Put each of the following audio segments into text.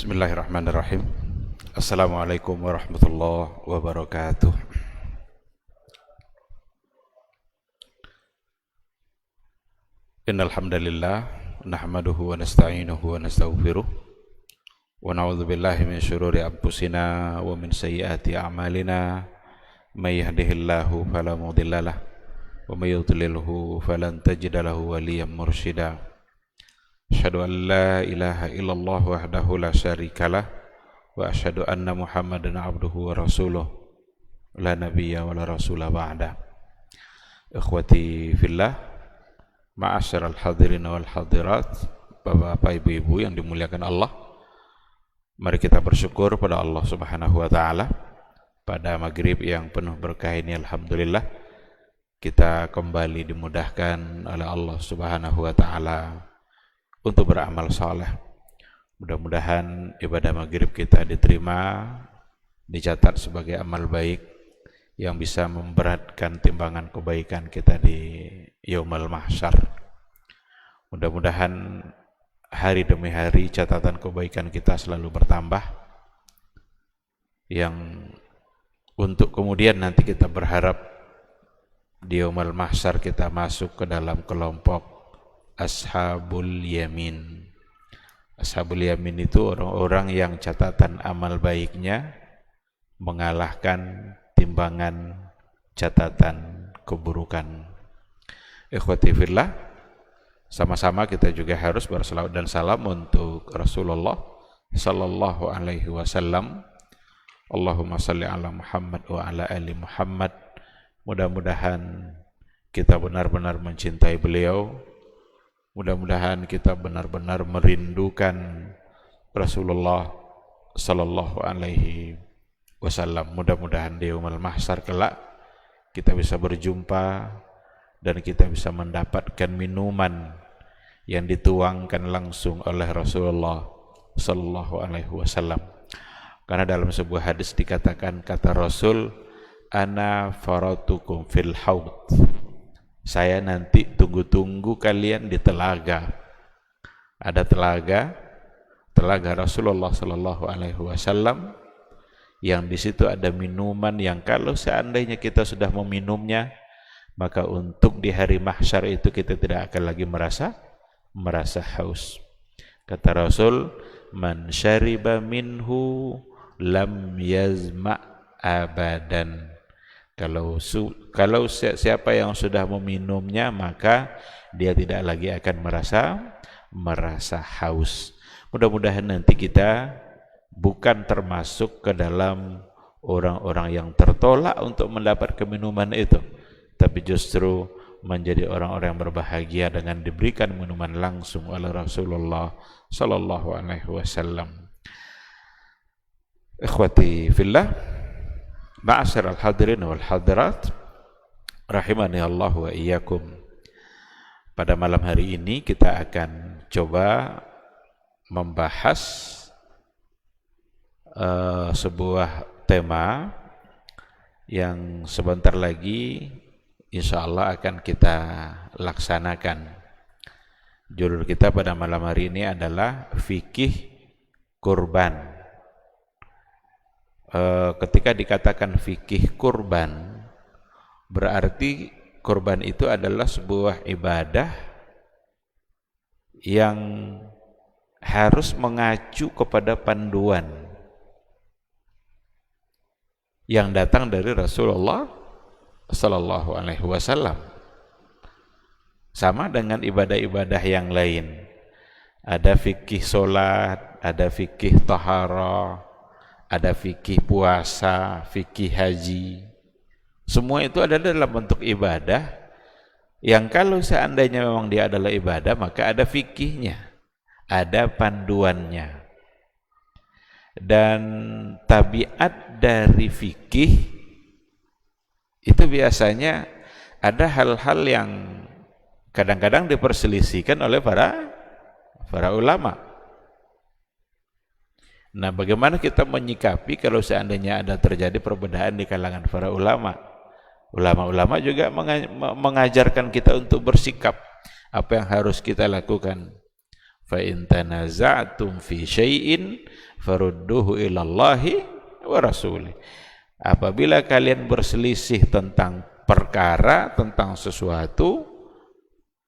Bismillahirrahmanirrahim. Assalamualaikum warahmatullahi wabarakatuh. Innal hamdalillah nahmaduhu wa nasta'inuhu wa nastaghfiruh wa na'udzu billahi min syururi anfusina wa min sayyiati a'malina. May yahdihillahu fala mudhillalah wa may yudlilhu falan tajida lahu waliyyan mursyida. Asyhadu an la ilaha illallah wahdahu la syarikalah wa asyhadu anna Muhammadan abduhu wa rasuluh la nabiyya wa la rasula ba'da. Ikhwati fillah, ma'asyiral hadirin wal hadirat, Bapak-bapak, ibu-ibu yang dimuliakan Allah, mari kita bersyukur pada Allah Subhanahu wa taala pada maghrib yang penuh berkah ini. Alhamdulillah kita kembali dimudahkan oleh Allah Subhanahu wa taala untuk beramal saleh. Mudah-mudahan ibadah maghrib kita diterima, dicatat sebagai amal baik yang bisa memberatkan timbangan kebaikan kita di yaumul mahsyar. Mudah-mudahan hari demi hari catatan kebaikan kita selalu bertambah, yang untuk kemudian nanti kita berharap di yaumul mahsyar kita masuk ke dalam kelompok Ashabul Yamin. Ashabul Yamin itu orang-orang yang catatan amal baiknya mengalahkan timbangan catatan keburukan. Ikhwati fillah, sama-sama kita juga harus berselawat dan salam untuk Rasulullah sallallahu alaihi wasallam. Allahumma salli ala Muhammad wa ala ali Muhammad. Mudah-mudahan kita benar-benar mencintai beliau. Mudah-mudahan kita benar-benar merindukan Rasulullah sallallahu alaihi wasallam. Mudah-mudahan di yaumul mahsyar kelak kita bisa berjumpa dan kita bisa mendapatkan minuman yang dituangkan langsung oleh Rasulullah sallallahu alaihi wasallam. Karena dalam sebuah hadis dikatakan, kata Rasul, ana faratukum fil haud. Saya nanti tunggu-tunggu kalian di telaga. Ada telaga Rasulullah sallallahu alaihi wasallam, yang di situ ada minuman yang kalau seandainya kita sudah meminumnya, maka untuk di hari mahsyar itu kita tidak akan lagi merasa haus. Kata Rasul, man syariba minhu lam yazma abadan. Kalau siapa yang sudah meminumnya, maka dia tidak lagi akan merasa haus. Mudah-mudahan nanti kita bukan termasuk ke dalam orang-orang yang tertolak untuk mendapatkan minuman itu, tapi justru menjadi orang-orang yang berbahagia dengan diberikan minuman langsung oleh Rasulullah sallallahu alaihi wasallam. Ikhwati fillah, ma'asyiral hadirin wal hadirat, rahimani Allah wa iyyakum. Pada malam hari ini kita akan coba membahas sebuah tema yang sebentar lagi insya Allah akan kita laksanakan. Judul kita pada malam hari ini adalah fikih kurban. Ketika dikatakan fikih kurban, berarti kurban itu adalah sebuah ibadah yang harus mengacu kepada panduan yang datang dari Rasulullah sallallahu alaihi wasallam. Sama dengan ibadah-ibadah yang lain. Ada fikih salat, ada fikih taharah, ada fikih puasa, fikih haji. Semua itu adalah dalam bentuk ibadah yang kalau seandainya memang dia adalah ibadah, maka ada fikihnya, ada panduannya. Dan tabiat dari fikih itu biasanya ada hal-hal yang kadang-kadang diperselisihkan oleh para ulama. Nah, bagaimana kita menyikapi kalau seandainya ada terjadi perbedaan di kalangan para ulama? Ulama-ulama juga mengajarkan kita untuk bersikap, apa yang harus kita lakukan. fa in tanaza'tum fi syai'in farudduhu ila Allahi wa rasulih. Apabila kalian berselisih tentang perkara, tentang sesuatu,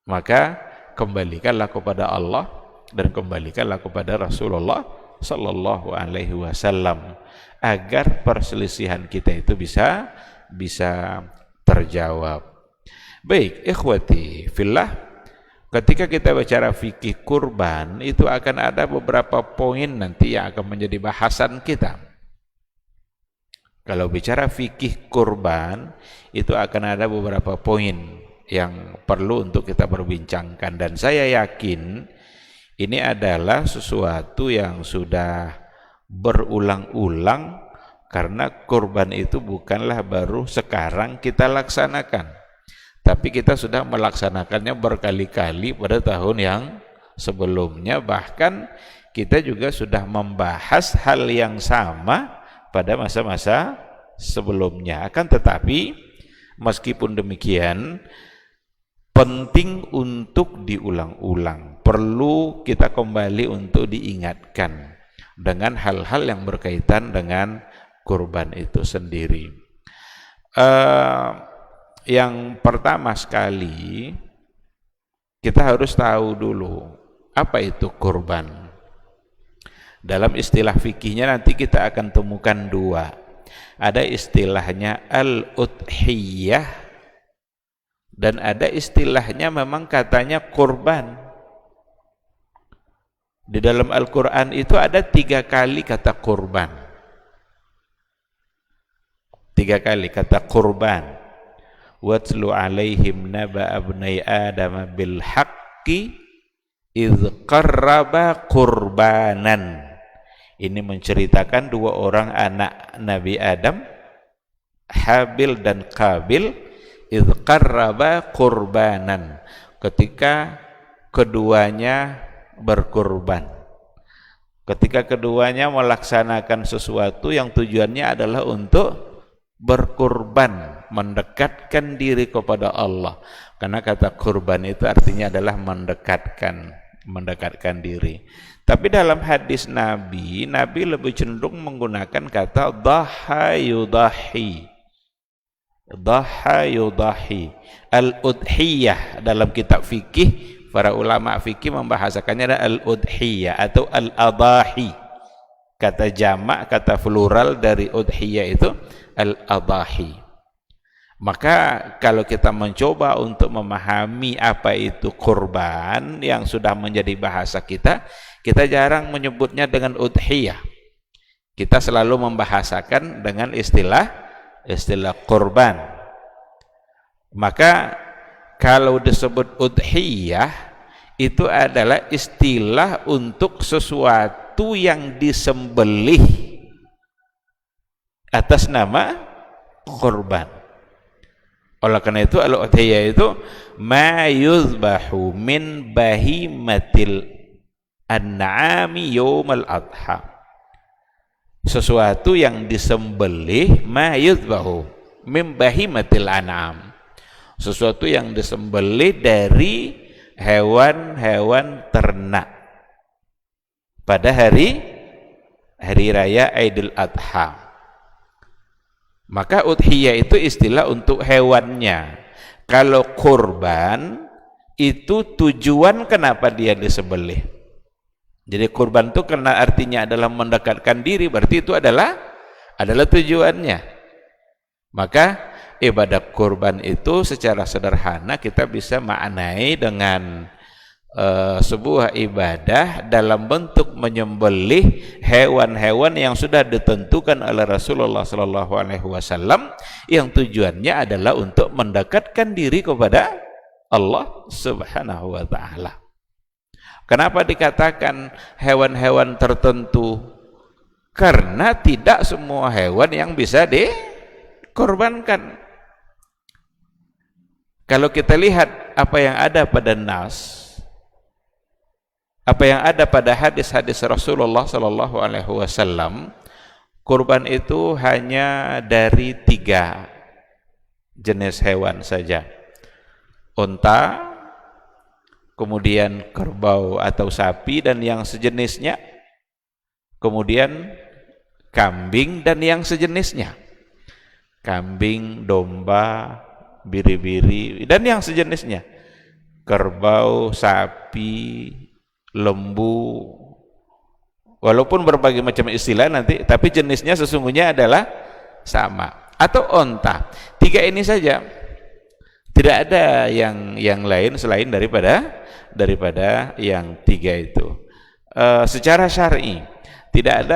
maka kembalikanlah kepada Allah dan kembalikanlah kepada Rasulullah sallallahu alaihi wasallam agar perselisihan kita itu bisa terjawab. Baik, ikhwati fillah, ketika kita bicara fikih kurban, itu akan ada beberapa poin nanti yang akan menjadi bahasan kita. Kalau bicara fikih kurban, itu akan ada beberapa poin yang perlu untuk kita perbincangkan, dan saya yakin ini adalah sesuatu yang sudah berulang-ulang, karena kurban itu bukanlah baru sekarang kita laksanakan, tapi kita sudah melaksanakannya berkali-kali pada tahun yang sebelumnya. Bahkan kita juga sudah membahas hal yang sama pada masa-masa sebelumnya. Akan tetapi meskipun demikian, penting untuk diulang-ulang, perlu kita kembali untuk diingatkan dengan hal-hal yang berkaitan dengan kurban itu sendiri. Yang pertama sekali, kita harus tahu dulu apa itu kurban. Dalam istilah fikihnya nanti kita akan temukan dua. Ada istilahnya al-udhiyah, dan ada istilahnya memang katanya kurban. Di dalam Al-Quran itu ada 3 kali kata kurban. 3 kali kata kurban. Watlu alaihim naba abnai adama bil haqqi idh qarraba kurbanan. Ini menceritakan 2 orang anak Nabi Adam, Habil dan Qabil, idh qarraba kurbanan, ketika keduanya berkurban, ketika keduanya melaksanakan sesuatu yang tujuannya adalah untuk berkurban, mendekatkan diri kepada Allah. Karena kata kurban itu artinya adalah mendekatkan diri. Tapi dalam hadis Nabi lebih cenderung menggunakan kata dhaha yudahi. Dhaha yudahi. Al-udhiyah dalam kitab fikih, para ulama fikih membahasakannya adalah al-udhiyah atau al-adahi. Kata jamak, kata plural dari udhiyah itu al-adahi. Maka kalau kita mencoba untuk memahami apa itu kurban yang sudah menjadi bahasa kita jarang menyebutnya dengan udhiyah. Kita selalu membahasakan dengan istilah kurban. Maka kalau disebut udhiyah, itu adalah istilah untuk sesuatu yang disembelih atas nama kurban. Oleh karena itu al-udhiyah itu ma yuzbahu min bahimatil an'ami yaumal adha. Sesuatu yang disembelih, ma yuzbahu min bahimatil an'am. Sesuatu yang disembelih dari hewan-hewan ternak pada hari raya Idul Adha. Maka udhiyah itu istilah untuk hewannya. Kalau kurban itu tujuan kenapa dia disembelih. Jadi kurban itu karena artinya adalah mendekatkan diri, berarti itu adalah tujuannya. Maka ibadah kurban itu secara sederhana kita bisa maknai dengan sebuah ibadah dalam bentuk menyembelih hewan-hewan yang sudah ditentukan oleh Rasulullah SAW, yang tujuannya adalah untuk mendekatkan diri kepada Allah Subhanahu wa ta'ala. Kenapa dikatakan hewan-hewan tertentu? Karena tidak semua hewan yang bisa dikorbankan. Kalau kita lihat apa yang ada pada nas, apa yang ada pada hadis-hadis Rasulullah SAW, kurban itu hanya dari 3 jenis hewan saja: unta, kemudian kerbau atau sapi dan yang sejenisnya, kemudian kambing dan yang sejenisnya, kambing, domba, biri-biri dan yang sejenisnya, kerbau, sapi, lembu, walaupun berbagai macam istilah nanti, tapi jenisnya sesungguhnya adalah sama. Atau onta. 3 ini saja, tidak ada yang lain selain daripada yang 3 itu. Secara syar'i tidak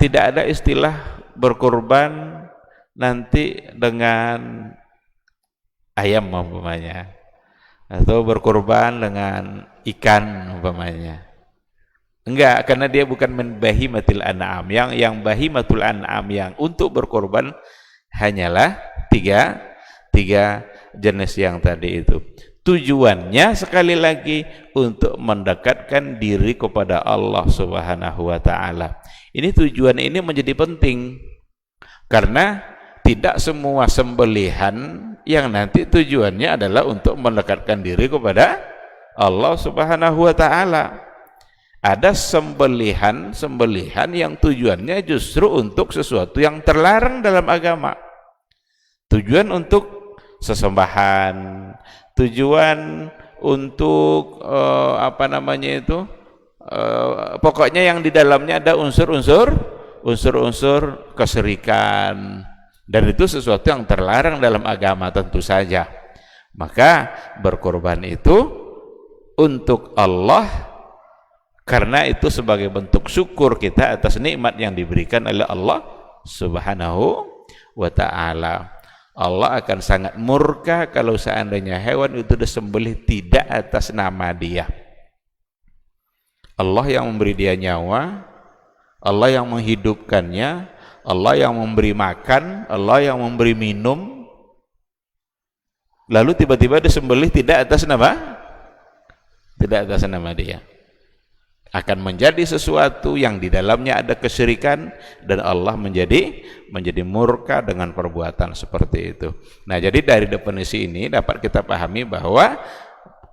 ada istilah berkurban nanti dengan ayam umpamanya, atau berkurban dengan ikan umpamanya. Enggak, karena dia bukan min bahimatil an'am. Yang bahimatul an'am yang untuk berkorban hanyalah tiga jenis yang tadi itu. Tujuannya sekali lagi untuk mendekatkan diri kepada Allah Subhanahu wa taala. Ini tujuan ini menjadi penting karena tidak semua sembelihan yang nanti tujuannya adalah untuk mendekatkan diri kepada Allah Subhanahu wa taala. Ada sembelihan yang tujuannya justru untuk sesuatu yang terlarang dalam agama. Tujuan untuk sesembahan, tujuan untuk pokoknya yang di dalamnya ada unsur-unsur kesyirikan, dan itu sesuatu yang terlarang dalam agama tentu saja. Maka berkorban itu untuk Allah, karena itu sebagai bentuk syukur kita atas nikmat yang diberikan oleh Allah Subhanahu wa ta'ala. Allah akan sangat murka kalau seandainya hewan itu disembelih tidak atas nama dia. Allah yang memberi dia nyawa, Allah yang menghidupkannya, Allah yang memberi makan, Allah yang memberi minum, lalu tiba-tiba disembelih tidak atas nama dia. Akan menjadi sesuatu yang di dalamnya ada kesyirikan, dan Allah menjadi murka dengan perbuatan seperti itu. Nah, jadi dari definisi ini dapat kita pahami bahwa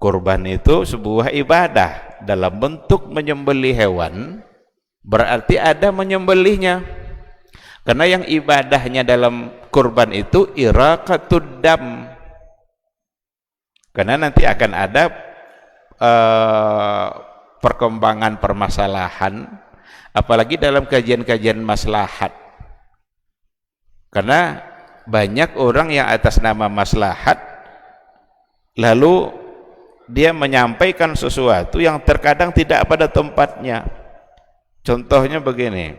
kurban itu sebuah ibadah dalam bentuk menyembelih hewan, berarti ada menyembelihnya. Karena yang ibadahnya dalam kurban itu iraqatud dam. Karena nanti akan ada perkembangan permasalahan, apalagi dalam kajian-kajian maslahat, karena banyak orang yang atas nama maslahat lalu dia menyampaikan sesuatu yang terkadang tidak pada tempatnya. Contohnya begini,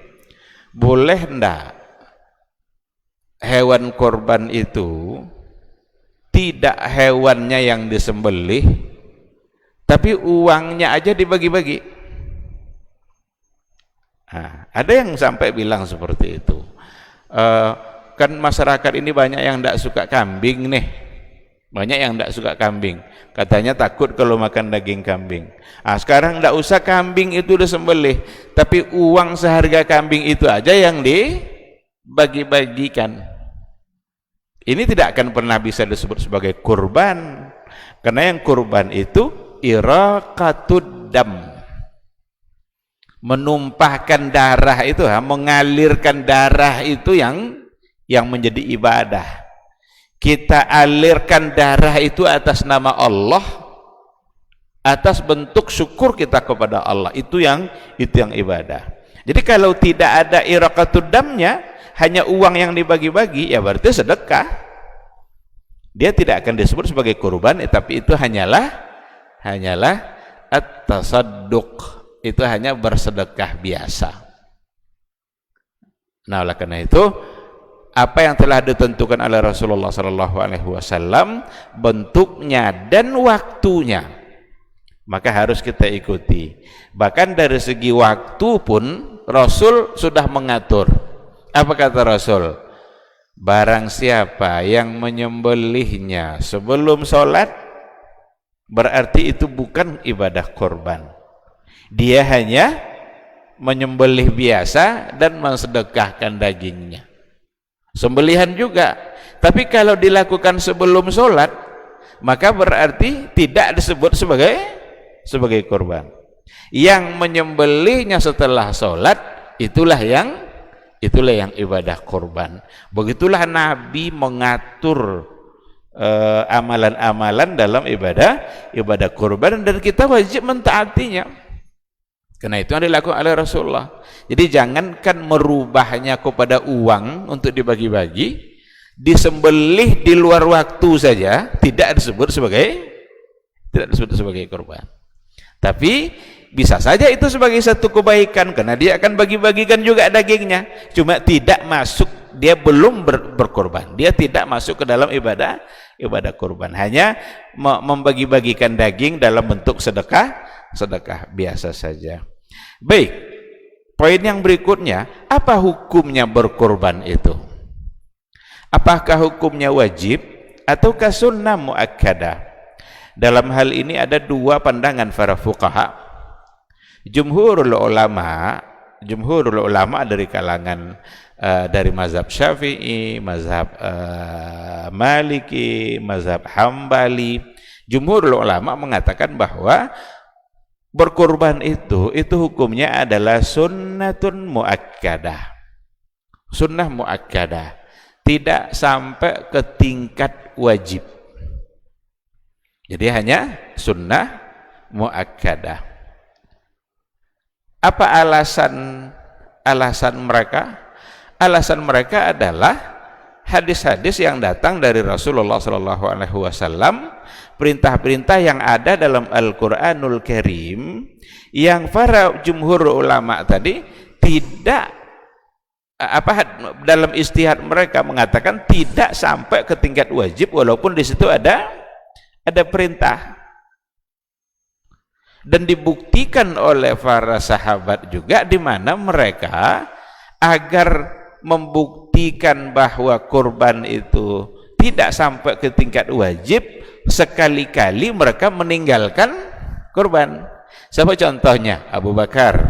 boleh enggak hewan korban itu tidak hewannya yang disembelih, tapi uangnya aja dibagi-bagi? Nah, ada yang sampai bilang seperti itu. Kan masyarakat ini banyak yang tidak suka kambing nih, banyak yang tidak suka kambing, katanya takut kalau makan daging kambing. Nah, sekarang tidak usah kambing itu disembelih, tapi uang seharga kambing itu aja yang dibagi-bagikan. Ini tidak akan pernah bisa disebut sebagai kurban, karena yang kurban itu iraqatud dam, menumpahkan darah itu, mengalirkan darah itu yang menjadi ibadah. Kita alirkan darah itu atas nama Allah, atas bentuk syukur kita kepada Allah, itu yang ibadah. Jadi kalau tidak ada iraqatud damnya, hanya uang yang dibagi-bagi, ya berarti sedekah. Dia tidak akan disebut sebagai kurban, tapi itu hanyalah at-tasadduq, itu hanya bersedekah biasa. Nah, oleh karena itu apa yang telah ditentukan oleh Rasulullah SAW, bentuknya dan waktunya, maka harus kita ikuti. Bahkan dari segi waktu pun Rasul sudah mengatur. Apa kata Rasul? Barang siapa yang menyembelihnya sebelum sholat, berarti itu bukan ibadah korban. Dia hanya menyembelih biasa dan mensedekahkan dagingnya. Sembelihan juga, tapi kalau dilakukan sebelum sholat, maka berarti tidak disebut sebagai sebagai kurban. Yang menyembelihnya setelah sholat itulah yang ibadah kurban. Begitulah Nabi mengatur amalan-amalan dalam ibadah kurban, dan kita wajib mentaatinya. Karena itu yang dilakukan oleh Rasulullah. Jadi jangankan merubahnya kepada uang untuk dibagi-bagi, disembelih di luar waktu saja tidak disebut sebagai kurban. Tapi bisa saja itu sebagai satu kebaikan, karena dia akan bagi-bagikan juga dagingnya, cuma tidak masuk, dia belum berkorban, dia tidak masuk ke dalam ibadah kurban, hanya membagi-bagikan daging dalam bentuk sedekah biasa saja. Baik, poin yang berikutnya, apa hukumnya berkorban itu? Apakah hukumnya wajib ataukah sunnah muakkadah? Dalam hal ini ada dua pandangan para fuqaha. Jumhurul ulama dari kalangan dari mazhab Syafi'i, mazhab Maliki, mazhab Hambali, jumhurul ulama mengatakan bahwa berkorban itu hukumnya adalah sunnatun muakkadah. Sunnah muakkadah, tidak sampai ke tingkat wajib. Jadi hanya sunnah muakkadah. Apa alasan mereka? Alasan mereka adalah hadis-hadis yang datang dari Rasulullah SAW, perintah-perintah yang ada dalam Al-Quranul Karim, yang para jumhur ulama tadi tidak dalam ijtihad mereka mengatakan tidak sampai ke tingkat wajib, walaupun di situ ada perintah. Dan dibuktikan oleh para sahabat juga, di mana mereka agar membuktikan bahwa kurban itu tidak sampai ke tingkat wajib, sekali-kali mereka meninggalkan kurban. Siapa contohnya? Abu Bakar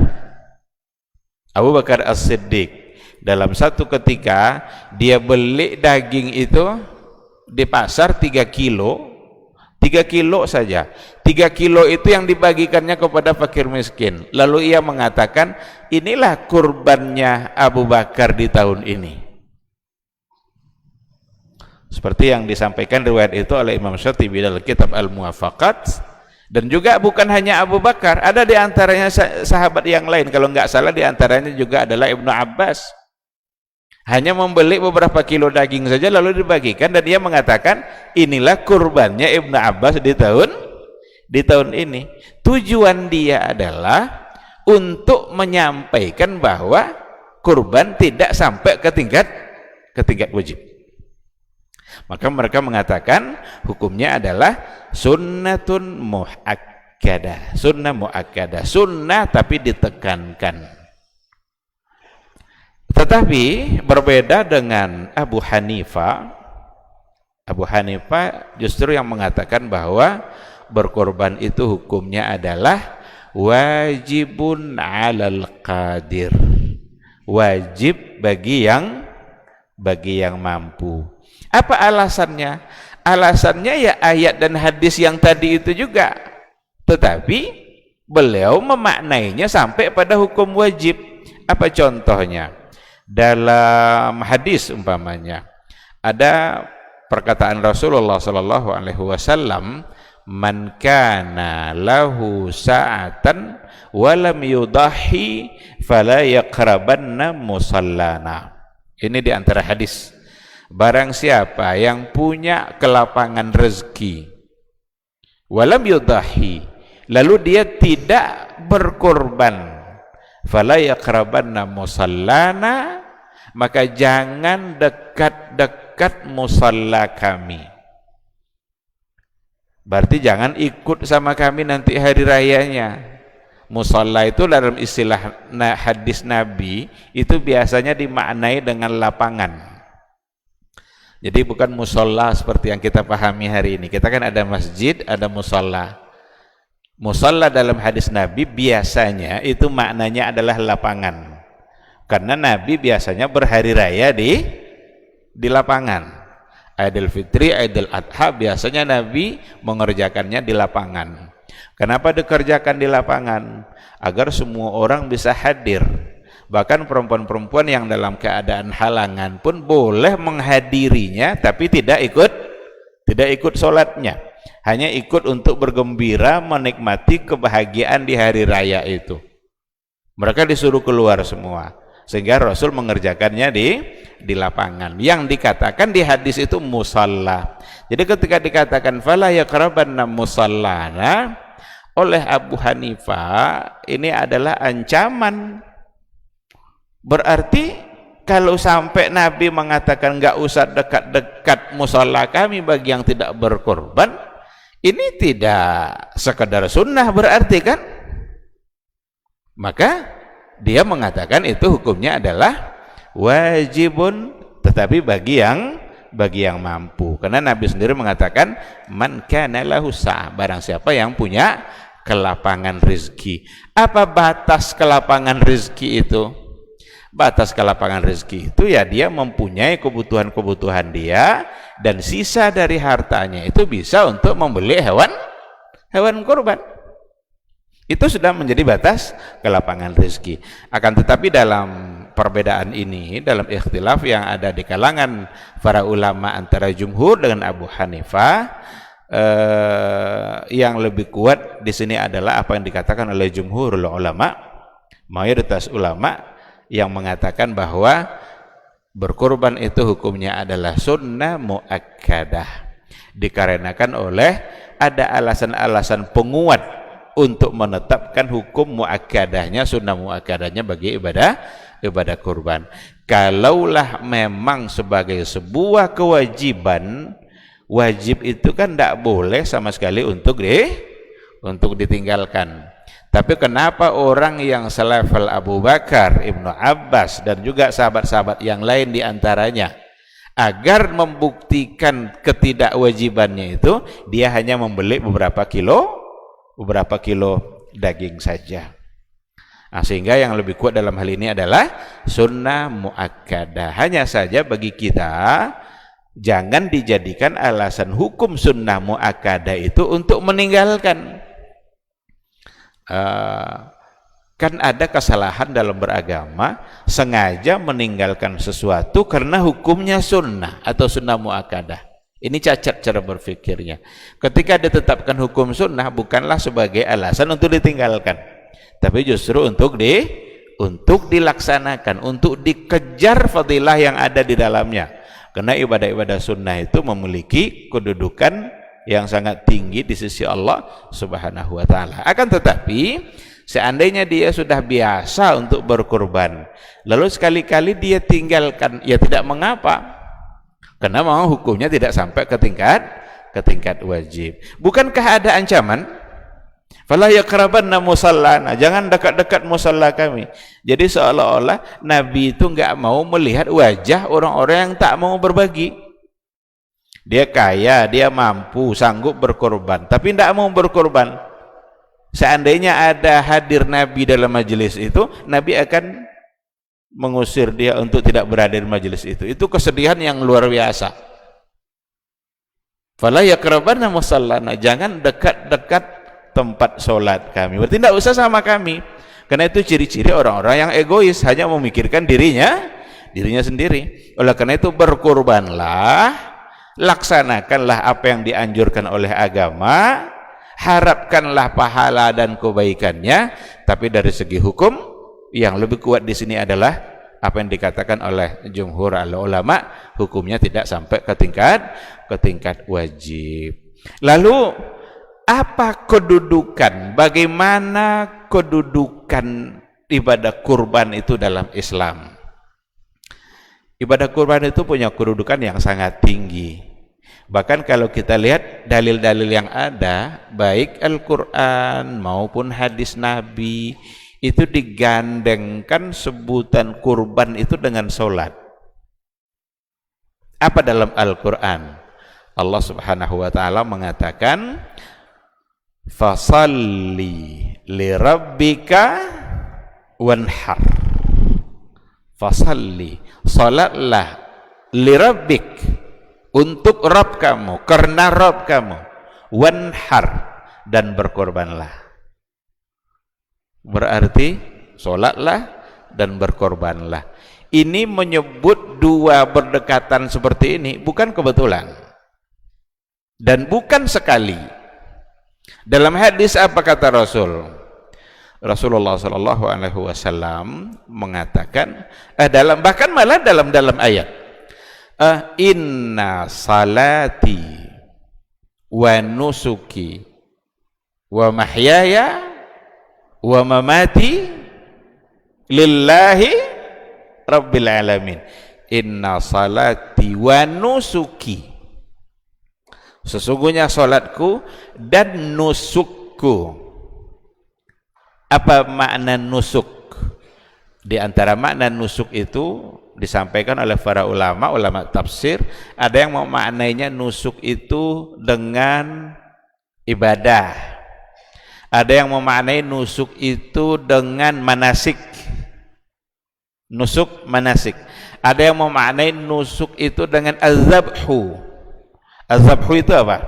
As-Siddiq. Dalam satu ketika dia beli daging itu di pasar 3 kilo saja. 3 kilo itu yang dibagikannya kepada fakir miskin. Lalu ia mengatakan, inilah kurbannya Abu Bakar di tahun ini. Seperti yang disampaikan riwayat itu oleh Imam Syatibi dalam kitab Al-Muwafaqat. Dan juga bukan hanya Abu Bakar, ada di antaranya sahabat yang lain, kalau nggak salah di antaranya juga adalah Ibnu Abbas. Hanya membeli beberapa kilo daging saja lalu dibagikan, dan dia mengatakan inilah kurbannya Ibnu Abbas di tahun ini. Tujuan dia adalah untuk menyampaikan bahwa kurban tidak sampai ke tingkat wajib. Maka mereka mengatakan hukumnya adalah sunnatun muakkadah, sunnah tapi ditekankan. Tetapi berbeda dengan Abu Hanifah justru yang mengatakan bahwa berkorban itu hukumnya adalah wajibun 'alal qadir, wajib bagi yang mampu. Apa alasannya? Alasannya ya ayat dan hadis yang tadi itu juga, tetapi beliau memaknainya sampai pada hukum wajib. Apa contohnya? Dalam hadis umpamanya ada perkataan Rasulullah SAW, man kana lahu sa'atan walam yudahi fala yaqrabanna musallana. Ini di antara hadis. Barang siapa yang punya kelapangan rezeki walam yudahi, lalu dia tidak berkorban, fala yaqrabanna musallana, maka jangan dekat-dekat musalla kami. Berarti jangan ikut sama kami nanti hari rayanya. Musalla itu dalam istilah hadis Nabi itu biasanya dimaknai dengan lapangan. Jadi bukan musalla seperti yang kita pahami hari ini. Kita kan ada masjid, ada musalla. Musalla dalam hadis Nabi biasanya itu maknanya adalah lapangan, karena Nabi biasanya berhari raya di lapangan. Idul Fitri, Idul Adha biasanya Nabi mengerjakannya di lapangan. Kenapa dikerjakan di lapangan? Agar semua orang bisa hadir. Bahkan perempuan-perempuan yang dalam keadaan halangan pun boleh menghadirinya, tapi tidak ikut sholatnya. Hanya ikut untuk bergembira, menikmati kebahagiaan di hari raya itu. Mereka disuruh keluar semua. Sehingga Rasul mengerjakannya di lapangan. Yang dikatakan di hadis itu musalla. Jadi ketika dikatakan fala yaqrabanna musallana oleh Abu Hanifah, ini adalah ancaman. Berarti kalau sampai Nabi mengatakan enggak usah dekat-dekat musalla kami bagi yang tidak berkorban, ini tidak sekedar sunnah berarti kan? Maka dia mengatakan itu hukumnya adalah wajibun, tetapi bagi yang mampu. Karena Nabi sendiri mengatakan man kana lahu sa'ah, barang siapa yang punya kelapangan rezeki. Apa batas kelapangan rezeki itu? Batas kelapangan rezeki itu ya dia mempunyai kebutuhan-kebutuhan dia, dan sisa dari hartanya itu bisa untuk membeli hewan kurban. Itu sudah menjadi batas kelapangan rezeki. Akan tetapi dalam perbedaan ini, dalam ikhtilaf yang ada di kalangan para ulama antara jumhur dengan Abu Hanifah, yang lebih kuat di sini adalah apa yang dikatakan oleh jumhurul ulama, mayoritas ulama yang mengatakan bahwa berkorban itu hukumnya adalah sunnah muakkadah, dikarenakan oleh ada alasan-alasan penguat untuk menetapkan hukum muakkadahnya, sunnah muakkadahnya bagi ibadah kurban. Kalaulah memang sebagai sebuah kewajiban, wajib itu kan tidak boleh sama sekali untuk ditinggalkan. Tapi kenapa orang yang selevel Abu Bakar, Ibnu Abbas, dan juga sahabat-sahabat yang lain diantaranya, agar membuktikan ketidakwajibannya itu, dia hanya membeli beberapa kilo daging saja. Nah, sehingga yang lebih kuat dalam hal ini adalah sunnah muakkadah. Hanya saja bagi kita, jangan dijadikan alasan hukum sunnah muakkadah itu untuk meninggalkan. Kan ada kesalahan dalam beragama, sengaja meninggalkan sesuatu karena hukumnya sunnah atau sunnah muakkadah. Ini cacat cara berpikirnya. Ketika ditetapkan hukum sunnah bukanlah sebagai alasan untuk ditinggalkan, tapi justru untuk dilaksanakan, untuk dikejar fadilah yang ada di dalamnya. Karena ibadah-ibadah sunnah itu memiliki kedudukan yang sangat tinggi di sisi Allah Subhanahu wa taala. Akan tetapi seandainya dia sudah biasa untuk berkorban, lalu sekali-kali dia tinggalkan, ya tidak mengapa. Karena memang hukumnya tidak sampai ke tingkat wajib. Bukankah ada ancaman? Fala yaqrabanna musallana, jangan dekat-dekat musalla kami. Jadi seolah-olah Nabi itu enggak mau melihat wajah orang-orang yang tak mau berbagi. Dia kaya, dia mampu, sanggup berkorban, tapi tidak mau berkorban. Seandainya ada hadir Nabi dalam majelis itu, Nabi akan mengusir dia untuk tidak berada di majelis itu. Itu kesedihan yang luar biasa. Fala yaqrabanna musallana, jangan dekat-dekat tempat sholat kami. Berarti tidak usah sama kami. Karena itu ciri-ciri orang-orang yang egois, hanya memikirkan dirinya sendiri. Oleh karena itu berkorbanlah, laksanakanlah apa yang dianjurkan oleh agama, harapkanlah pahala dan kebaikannya. Tapi dari segi hukum, yang lebih kuat di sini adalah apa yang dikatakan oleh jumhur ulama, hukumnya tidak sampai ke tingkat wajib. Lalu apa kedudukan, bagaimana kedudukan ibadah kurban itu dalam Islam? Ibadah kurban itu punya kedudukan yang sangat tinggi. Bahkan kalau kita lihat dalil-dalil yang ada, baik Al-Quran maupun hadis Nabi, itu digandengkan sebutan kurban itu dengan sholat. Apa dalam Al-Quran? Allah Subhanahu wa ta'ala mengatakan, fasalli lirabbika wanhar. Fasalli, salatlah, lirabbik, untuk Rabb kamu, karena Rabb kamu, wanhar, dan berkorbanlah. Berarti sholatlah dan berkorbanlah. Ini menyebut dua berdekatan seperti ini bukan kebetulan dan bukan sekali. Dalam hadis apa kata Rasulullah Shallallahu Alaihi Wasallam mengatakan bahkan malah dalam ayat, inna salati wa nusuki wa mahyaya wa mamati lillahi rabbil alamin. Inna salati wa nusuki, sesungguhnya salatku dan nusukku. Apa makna nusuk? Di antara makna nusuk itu disampaikan oleh para ulama tafsir, ada yang memaknainya nusuk itu dengan ibadah, ada yang memaknai nusuk itu dengan manasik, nusuk manasik, ada yang memaknai nusuk itu dengan azabhu. Azabhu itu apa?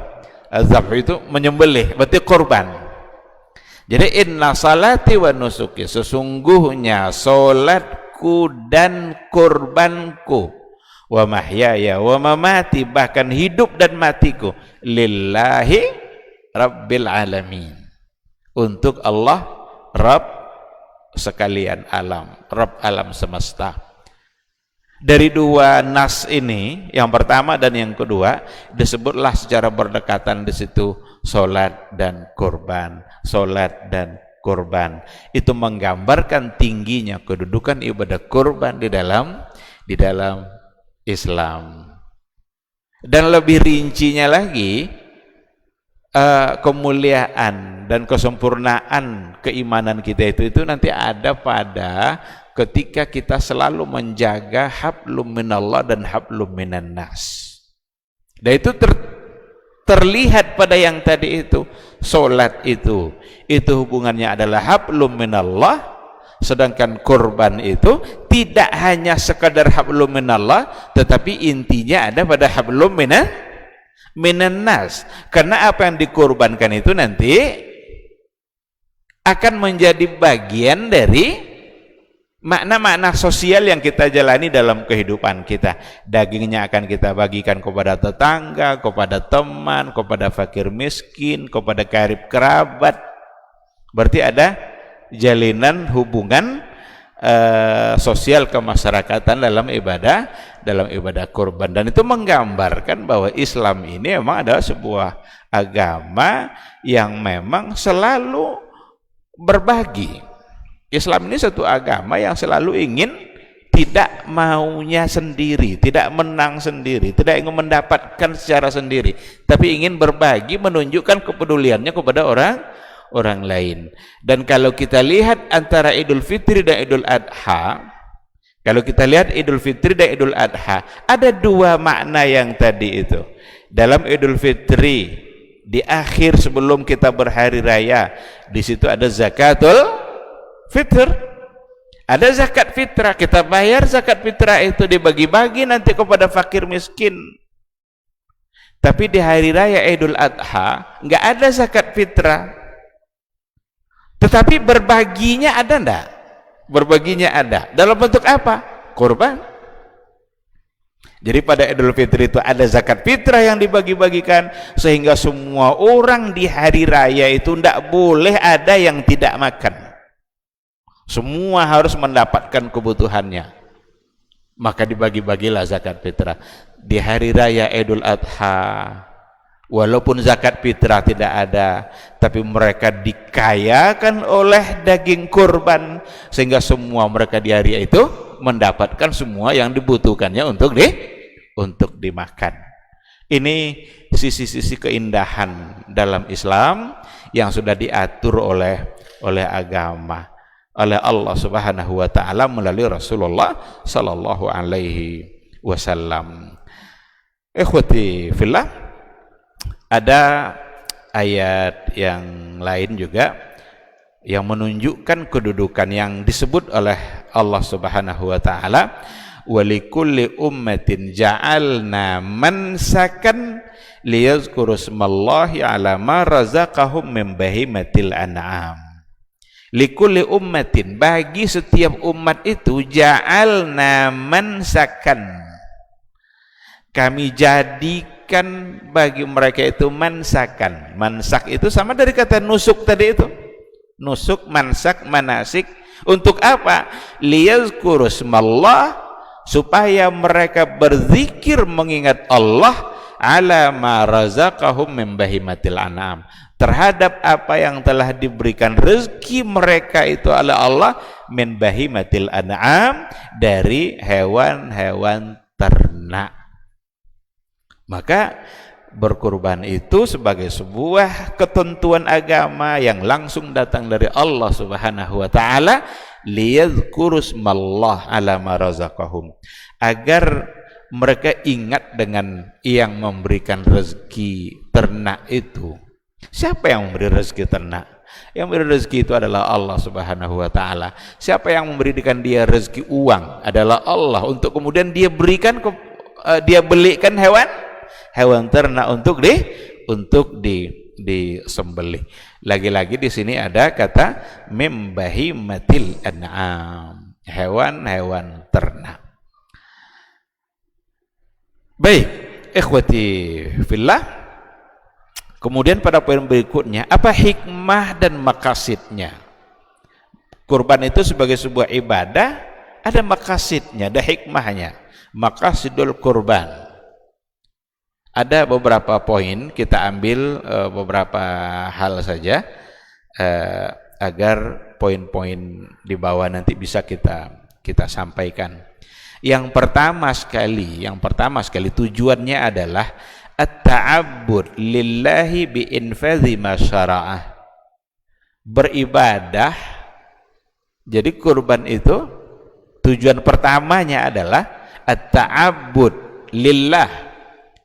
Azabhu itu menyembelih, berarti korban. Jadi inna salati wa nusuki, sesungguhnya salatku dan kurbanku, wa mahyaya wa mamati, bahkan hidup dan matiku, lillahi rabbil alamin, untuk Allah Rabb sekalian alam, Rabb alam semesta. Dari dua nas ini, yang pertama dan yang kedua, disebutlah secara berdekatan di situ salat dan kurban, salat dan kurban. Itu menggambarkan tingginya kedudukan ibadah kurban di dalam Islam. Dan lebih rincinya lagi, kemuliaan dan kesempurnaan keimanan kita itu nanti ada pada ketika kita selalu menjaga hablum minallah dan hablum minan nas. Dan itu terlihat pada yang tadi itu, salat itu hubungannya adalah hablum minallah, sedangkan kurban itu tidak hanya sekadar hablum minallah, tetapi intinya ada pada hablum minan nas. Karena apa yang dikorbankan itu nanti akan menjadi bagian dari makna-makna sosial yang kita jalani dalam kehidupan kita. Dagingnya akan kita bagikan kepada tetangga, kepada teman, kepada fakir miskin, kepada karib kerabat. Berarti ada jalinan hubungan sosial kemasyarakatan dalam ibadah kurban. Dan itu menggambarkan bahwa Islam ini memang adalah sebuah agama yang memang selalu berbagi. Islam ini satu agama yang selalu ingin tidak maunya sendiri, tidak menang sendiri, tidak ingin mendapatkan secara sendiri, tapi ingin berbagi, menunjukkan kepeduliannya kepada orang lain. Dan kalau kita lihat antara Idul Fitri dan Idul Adha, ada dua makna yang tadi itu. Dalam Idul Fitri, di akhir sebelum kita berhari raya, di situ ada zakatul fitr, ada zakat fitrah, kita bayar zakat fitrah itu dibagi-bagi nanti kepada fakir miskin. Tapi di hari raya Idul Adha nggak ada zakat fitrah, tetapi berbaginya ada enggak? Berbaginya ada. Dalam bentuk apa? Kurban. Jadi pada Idul Fitri itu ada zakat fitrah yang dibagi-bagikan, sehingga semua orang di hari raya itu tidak boleh ada yang tidak makan. Semua harus mendapatkan kebutuhannya. Maka dibagi-bagilah zakat fitrah. Di hari raya Idul Adha, walaupun zakat fitrah tidak ada, tapi mereka dikayakan oleh daging kurban, sehingga semua mereka di hari itu mendapatkan semua yang dibutuhkannya untuk dimakan. Ini sisi-sisi keindahan dalam Islam yang sudah diatur oleh agama, oleh Allah Subhanahu wa taala melalui Rasulullah sallallahu alaihi wasallam. Ikhwati fillah, ada ayat yang lain juga yang menunjukkan kedudukan yang disebut oleh Allah Subhanahu wa taala wa likulli ummatin ja'alna mansakan liyazkuru smallahi ala ma razaqahum min bahimatil an'am. Likulli ummatin, bagi setiap umat itu, ja'alna mansakan, kami jadikan bagi mereka itu mansakan. Mansak itu sama dari kata nusuk tadi itu. Nusuk, mansak, manasik. Untuk apa? Liyazkuru smallah, supaya mereka berzikir mengingat Allah ala ma razaqahum min bahimatil an'am, terhadap apa yang telah diberikan rezeki mereka itu oleh Allah min bahimatil an'am, dari hewan-hewan ternak. Maka berkurban itu sebagai sebuah ketentuan agama yang langsung datang dari Allah Subhanahu wa taala, liyadhkuru smallah ala ma razaqahum, agar mereka ingat dengan yang memberikan rezeki ternak itu. Siapa yang memberi rezeki ternak? Yang memberi rezeki itu adalah Allah Subhanahu wa taala. Siapa yang memberikan dia rezeki uang? Adalah Allah, untuk kemudian dia berikan dia belikan hewan ternak untuk disembelih. Lagi-lagi di sini ada kata mim bahimatil an'am, hewan-hewan ternak. Baik, ikhwati fillah. Kemudian pada poin berikutnya, apa hikmah dan maqasidnya? Kurban itu sebagai sebuah ibadah, ada maqasidnya, ada hikmahnya. Maqasidul kurban. Ada beberapa poin, kita ambil beberapa hal saja agar poin-poin di bawah nanti bisa kita sampaikan. Yang pertama sekali tujuannya adalah at-ta'abbud lillahi bi infadhi ma syara'ah. Beribadah. Jadi kurban itu tujuan pertamanya adalah at-ta'abbud lillah,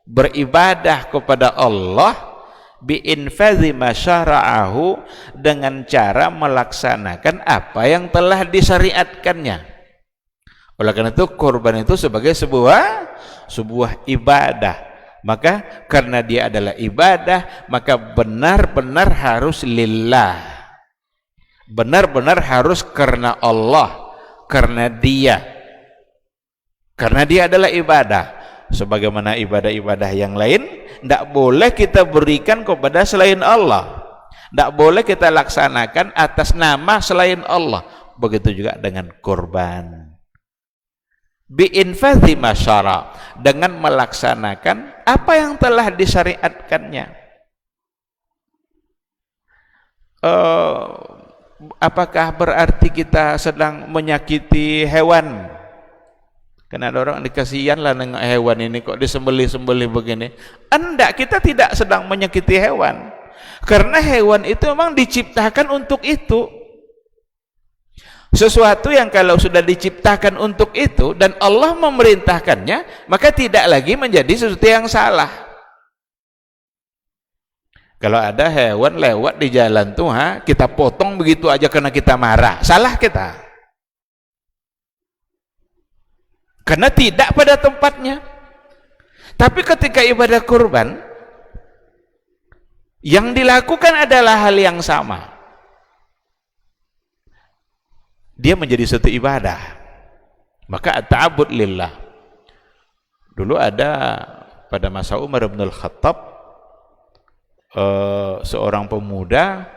beribadah kepada Allah bi infadhi ma syara'ahu, dengan cara melaksanakan apa yang telah disyariatkannya. Oleh karena itu kurban itu sebagai sebuah ibadah. Maka karena dia adalah ibadah, maka benar-benar harus lillah. Benar-benar harus karena Allah, karena dia adalah ibadah. Sebagaimana ibadah-ibadah yang lain, tidak boleh kita berikan kepada selain Allah, tidak boleh kita laksanakan atas nama selain Allah. Begitu juga dengan kurban. Bi'infadhi masyara, dengan melaksanakan apa yang telah disyariatkannya. Apakah berarti kita sedang menyakiti hewan? Karena ada orang dikasihan lah dengan hewan ini, kok disembelih-sembelih begini. Enggak, kita tidak sedang menyakiti hewan. Karena hewan itu memang diciptakan untuk itu. Sesuatu yang kalau sudah diciptakan untuk itu dan Allah memerintahkannya, maka tidak lagi menjadi sesuatu yang salah. Kalau ada hewan lewat di jalan tuh, kita potong begitu aja karena kita marah, salah kita. Karena tidak pada tempatnya. Tapi ketika ibadah kurban, yang dilakukan adalah hal yang sama. Dia menjadi satu ibadah. Maka at-ta'abbud lillah. Dulu ada pada masa Umar bin Al-Khattab seorang pemuda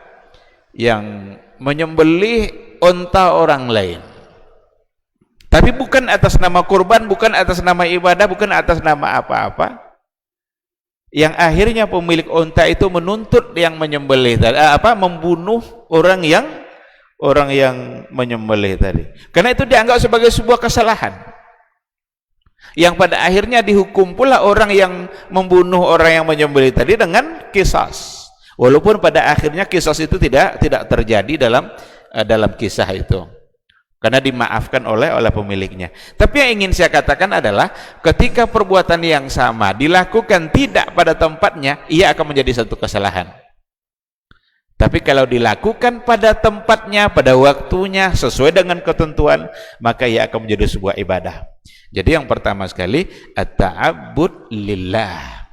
yang menyembelih unta orang lain. Tapi bukan atas nama kurban, bukan atas nama ibadah, bukan atas nama apa-apa. Yang akhirnya pemilik unta itu menuntut yang menyembelih tadi, membunuh orang yang menyembelih tadi. Karena itu dianggap sebagai sebuah kesalahan. Yang pada akhirnya dihukum pula orang yang membunuh orang yang menyembelih tadi dengan qisas. Walaupun pada akhirnya qisas itu tidak terjadi dalam kisah itu. Karena dimaafkan oleh pemiliknya. Tapi yang ingin saya katakan adalah ketika perbuatan yang sama dilakukan tidak pada tempatnya, ia akan menjadi satu kesalahan. Tapi kalau dilakukan pada tempatnya, pada waktunya, sesuai dengan ketentuan, maka ia akan menjadi sebuah ibadah. Jadi yang pertama sekali, at-ta'abbud lillah,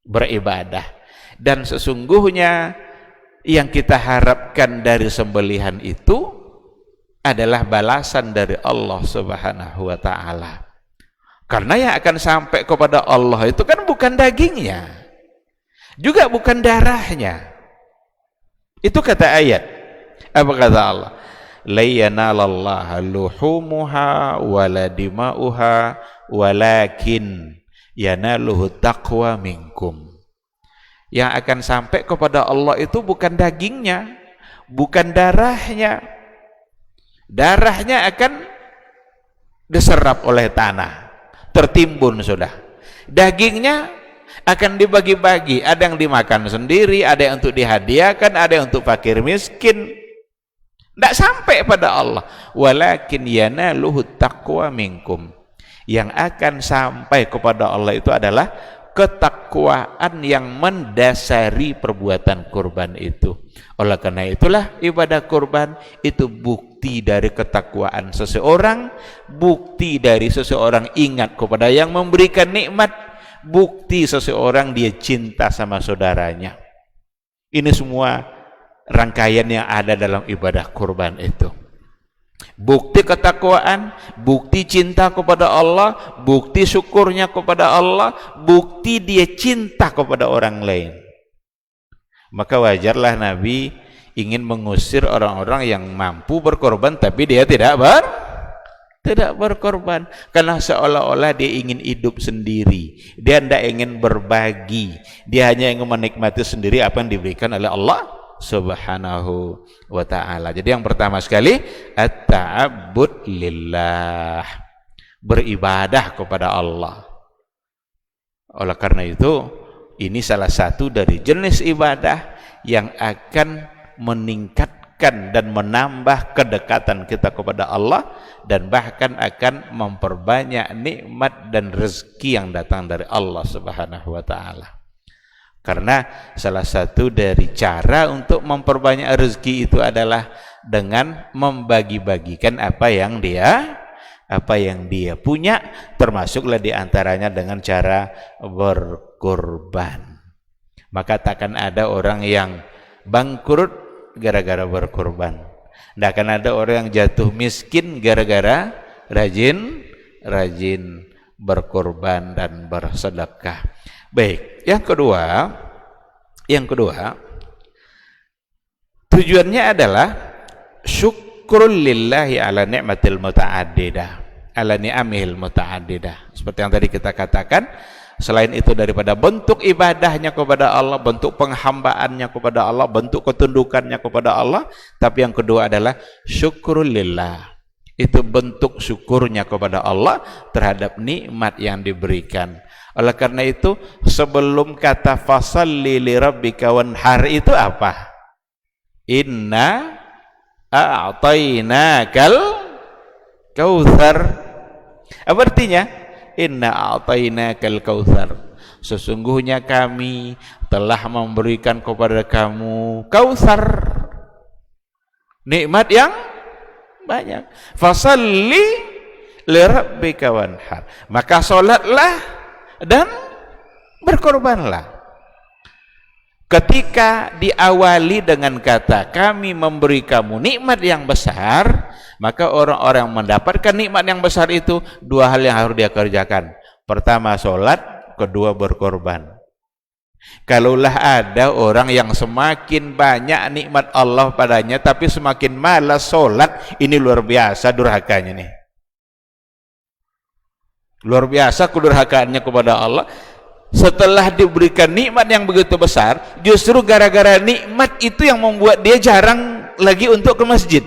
beribadah. Dan sesungguhnya yang kita harapkan dari sembelihan itu adalah balasan dari Allah Subhanahu wa ta'ala. Karena yang akan sampai kepada Allah itu kan bukan dagingnya, juga bukan darahnya. Itu kata ayat. Apa kata Allah? La yanalallaha luhumuha wala dima'uha walakin yanaluhu taqwa minkum. Yang akan sampai kepada Allah itu bukan dagingnya, bukan darahnya. Darahnya akan diserap oleh tanah, tertimbun sudah. Dagingnya akan dibagi-bagi, ada yang dimakan sendiri, ada yang untuk dihadiahkan, ada yang untuk fakir miskin. Tidak sampai pada Allah. Walakin yanaluhu taqwa minkum. Yang akan sampai kepada Allah itu adalah ketakwaan yang mendasari perbuatan kurban itu. Oleh karena itulah ibadah kurban itu bukti dari ketakwaan seseorang, bukti dari seseorang ingat kepada yang memberikan nikmat, bukti seseorang dia cinta sama saudaranya. Ini semua rangkaian yang ada dalam ibadah kurban itu. Bukti ketakwaan, bukti cinta kepada Allah, bukti syukurnya kepada Allah, bukti dia cinta kepada orang lain. Maka wajarlah Nabi ingin mengusir orang-orang yang mampu berkorban tapi dia tidak berkorban, karena seolah-olah dia ingin hidup sendiri, dia tidak ingin berbagi, dia hanya ingin menikmati sendiri apa yang diberikan oleh Allah Subhanahu wa ta'ala. Jadi yang pertama sekali, at-ta'abbud lillah, beribadah kepada Allah. Oleh karena itu, ini salah satu dari jenis ibadah yang akan meningkatkan dan menambah kedekatan kita kepada Allah, dan bahkan akan memperbanyak nikmat dan rezeki yang datang dari Allah Subhanahu wa ta'ala. Karena salah satu dari cara untuk memperbanyak rezeki itu adalah dengan membagi-bagikan apa yang dia punya, termasuklah diantaranya dengan cara berkorban. Maka takkan ada orang yang bangkrut gara-gara berkorban. Tidak akan ada orang yang jatuh miskin gara-gara rajin berkorban dan bersedekah. Baik, yang kedua tujuannya adalah syukrul lillahi ala ni'matil muta'addidah, ala ni'amihil muta'addidah. Seperti yang tadi kita katakan, selain itu daripada bentuk ibadahnya kepada Allah, bentuk penghambaannya kepada Allah, bentuk ketundukannya kepada Allah, tapi yang kedua adalah syukrul lillah. Itu bentuk syukurnya kepada Allah terhadap nikmat yang diberikan. Oleh karena itu, sebelum kata fasalli li rabbika wanhar itu apa? Inna a'tainakal kautsar. Apa artinya? Inna a'tainakal kautsar. Sesungguhnya kami telah memberikan kepada kamu kautsar, nikmat yang banyak. Fasalli li rabbika wanhar. Maka salatlah dan berkorbanlah. Ketika diawali dengan kata kami memberi kamu nikmat yang besar, maka orang-orang yang mendapatkan nikmat yang besar itu dua hal yang harus dia kerjakan. Pertama sholat, kedua berkorban. Kalaulah ada orang yang semakin banyak nikmat Allah padanya tapi semakin malas sholat, ini luar biasa durhakanya nih. Luar biasa kedurhakaannya kepada Allah. Setelah diberikan nikmat yang begitu besar, justru gara-gara nikmat itu yang membuat dia jarang lagi untuk ke masjid.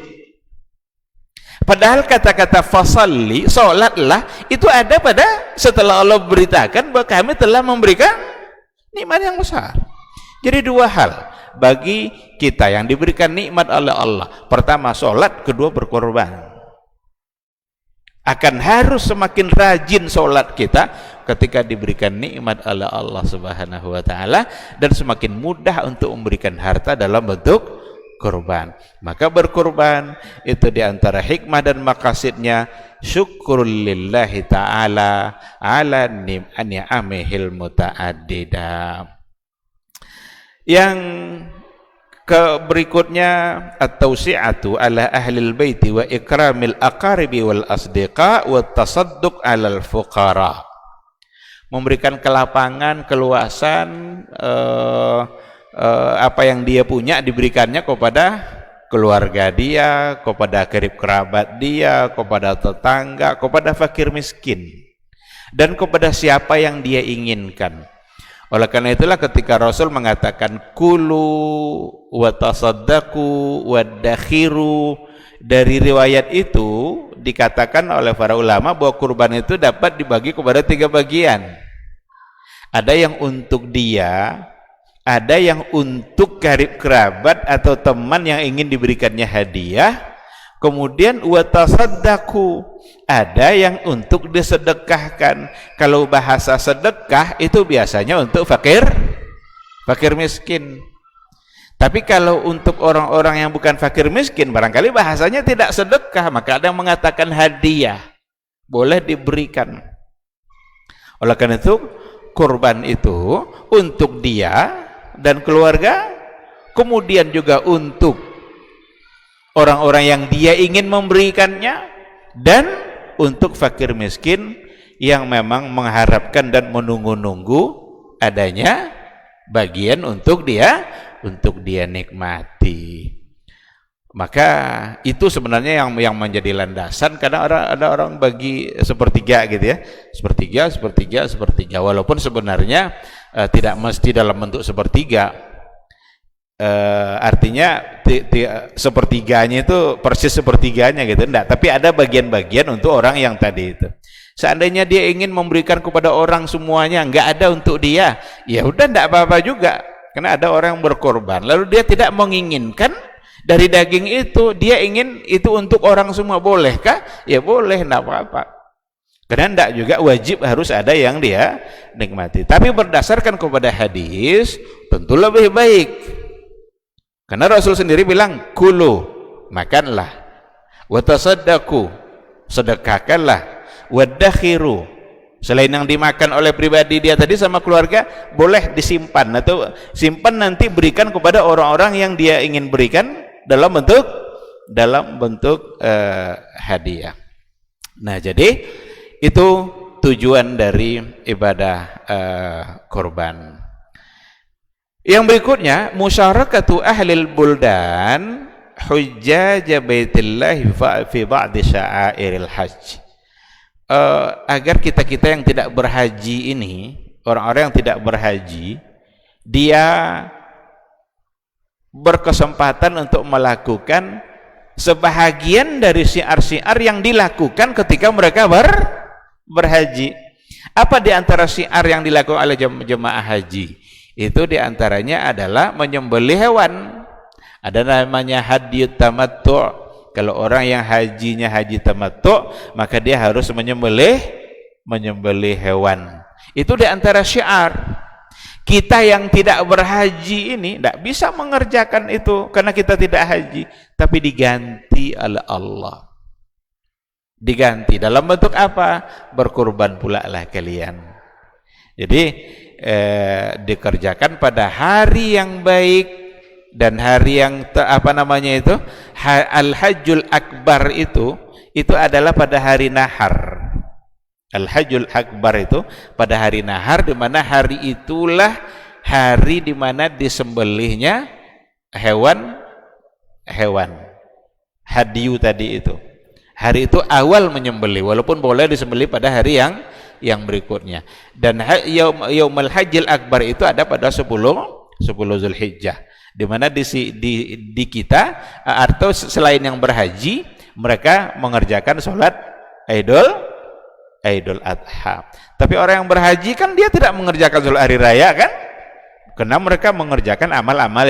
Padahal kata-kata fasalli, sholatlah, itu ada pada setelah Allah beritakan bahwa kami telah memberikan nikmat yang besar. Jadi dua hal bagi kita yang diberikan nikmat oleh Allah. Pertama sholat, kedua berkorban. Akan harus semakin rajin sholat kita ketika diberikan nikmat oleh Allah Subhanahu wa taala, dan semakin mudah untuk memberikan harta dalam bentuk kurban. Maka berkurban itu diantara hikmah dan maqasidnya syukur lillahi ta'ala ala ni'amihil muta'addidah. Yang berikutnya at-tausi'atu ala ahlil baiti wa ikramil aqaribi wal asdiqa wa tasadduq alal fuqara. Memberikan kelapangan, keluasan, apa yang dia punya diberikannya kepada keluarga dia, kepada karib kerabat dia, kepada tetangga, kepada fakir miskin, dan kepada siapa yang dia inginkan. Oleh karena itulah ketika Rasul mengatakan kulu wa tasaddaqu wa dakhiru, dari riwayat itu dikatakan oleh para ulama bahwa kurban itu dapat dibagi kepada 3 bagian. Ada yang untuk dia, ada yang untuk karib kerabat atau teman yang ingin diberikannya hadiah, kemudian wa tasaddaqu, ada yang untuk disedekahkan. Kalau bahasa sedekah itu biasanya untuk fakir miskin. Tapi kalau untuk orang-orang yang bukan fakir miskin, barangkali bahasanya tidak sedekah, maka ada yang mengatakan hadiah, boleh diberikan. Oleh karena itu kurban itu untuk dia dan keluarga, kemudian juga untuk orang-orang yang dia ingin memberikannya, dan untuk fakir miskin yang memang mengharapkan dan menunggu-nunggu adanya bagian untuk dia nikmati. Maka itu sebenarnya yang menjadi landasan, karena ada orang bagi sepertiga gitu ya, sepertiga, walaupun sebenarnya tidak mesti dalam bentuk sepertiga. Artinya sepertiganya itu persis sepertiganya gitu, enggak, tapi ada bagian-bagian untuk orang yang tadi itu. Seandainya dia ingin memberikan kepada orang semuanya, enggak ada untuk dia, ya udah enggak apa-apa juga, karena ada orang yang berkorban lalu dia tidak menginginkan dari daging itu, dia ingin itu untuk orang semua, bolehkah? Ya boleh, enggak apa-apa, karena enggak juga wajib harus ada yang dia nikmati. Tapi berdasarkan kepada hadis tentu lebih baik. Karena Rasul sendiri bilang, kulu, makanlah, wa tasaddaqu, sedekahkanlah, wa dakhiru, selain yang dimakan oleh pribadi dia tadi sama keluarga, boleh disimpan atau simpan nanti berikan kepada orang-orang yang dia ingin berikan dalam bentuk hadiah. Nah, jadi itu tujuan dari ibadah kurban. Yang berikutnya, musyarakatu ahlil buldan hujjaj baitillah fi ba'di sya'airil hajj. Agar kita-kita yang tidak berhaji ini, orang-orang yang tidak berhaji, dia berkesempatan untuk melakukan sebahagian dari syiar-syiar yang dilakukan ketika mereka berhaji. Apa di antara syiar yang dilakukan oleh jemaah haji? Itu diantaranya adalah menyembelih hewan. Ada namanya hadiyut tamattu'. Kalau orang yang hajinya haji tamattu', maka dia harus menyembelih hewan. Itu diantara syiar. Kita yang tidak berhaji ini tidak bisa mengerjakan itu karena kita tidak haji, tapi diganti oleh Allah. Diganti dalam bentuk apa? Berkurban pula lah kalian. Jadi dikerjakan pada hari yang baik dan hari yang al-hajjul akbar itu adalah pada hari nahar. Al-hajjul akbar itu pada hari nahar, di mana hari itulah hari di mana disembelihnya hewan hadiyu tadi itu. Hari itu awal menyembelih, walaupun boleh disembelih pada hari yang berikutnya. Dan yaumul hajjil akbar itu ada pada 10 Zulhijjah, di mana di kita atau selain yang berhaji, mereka mengerjakan sholat Idul Adha. Tapi orang yang berhaji kan dia tidak mengerjakan sholat hari raya kan, karena mereka mengerjakan amal-amal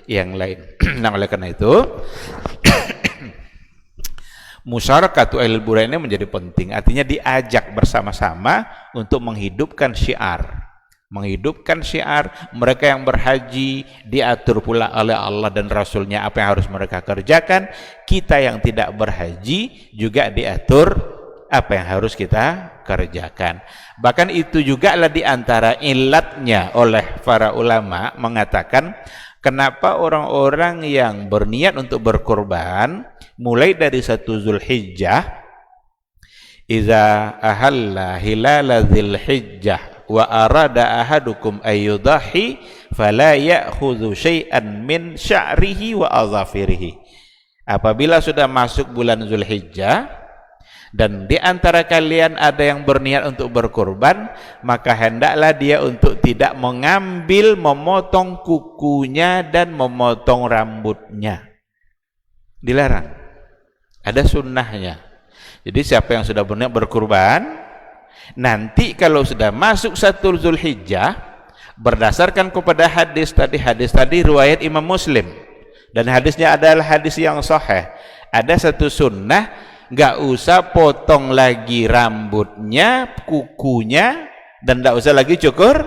yang lain. Nah, oleh karena itu Musyarakatu ahlil budaya ini menjadi penting, artinya diajak bersama-sama untuk menghidupkan syiar. Menghidupkan syiar, mereka yang berhaji diatur pula oleh Allah dan Rasulnya apa yang harus mereka kerjakan, kita yang tidak berhaji juga diatur apa yang harus kita kerjakan. Bahkan itu juga adalah diantara ilatnya oleh para ulama mengatakan kenapa orang-orang yang berniat untuk berkorban mulai dari 1 Zulhijjah, iza ahalla hilala Zulhijjah wa arada ahadukum ayyudahi fala ya'khudhu syai'an min sya'rihi wa azafirihi. Apabila sudah masuk bulan Zulhijjah dan di antara kalian ada yang berniat untuk berkorban, maka hendaklah dia untuk tidak mengambil, memotong kukunya dan memotong rambutnya. Dilarang. Ada sunnahnya. Jadi siapa yang sudah berniat berkorban, nanti kalau sudah masuk 1 Zulhijjah, berdasarkan kepada hadis tadi riwayat Imam Muslim, dan hadisnya adalah hadis yang sahih, ada satu sunnah, nggak usah potong lagi rambutnya, kukunya, dan nggak usah lagi cukur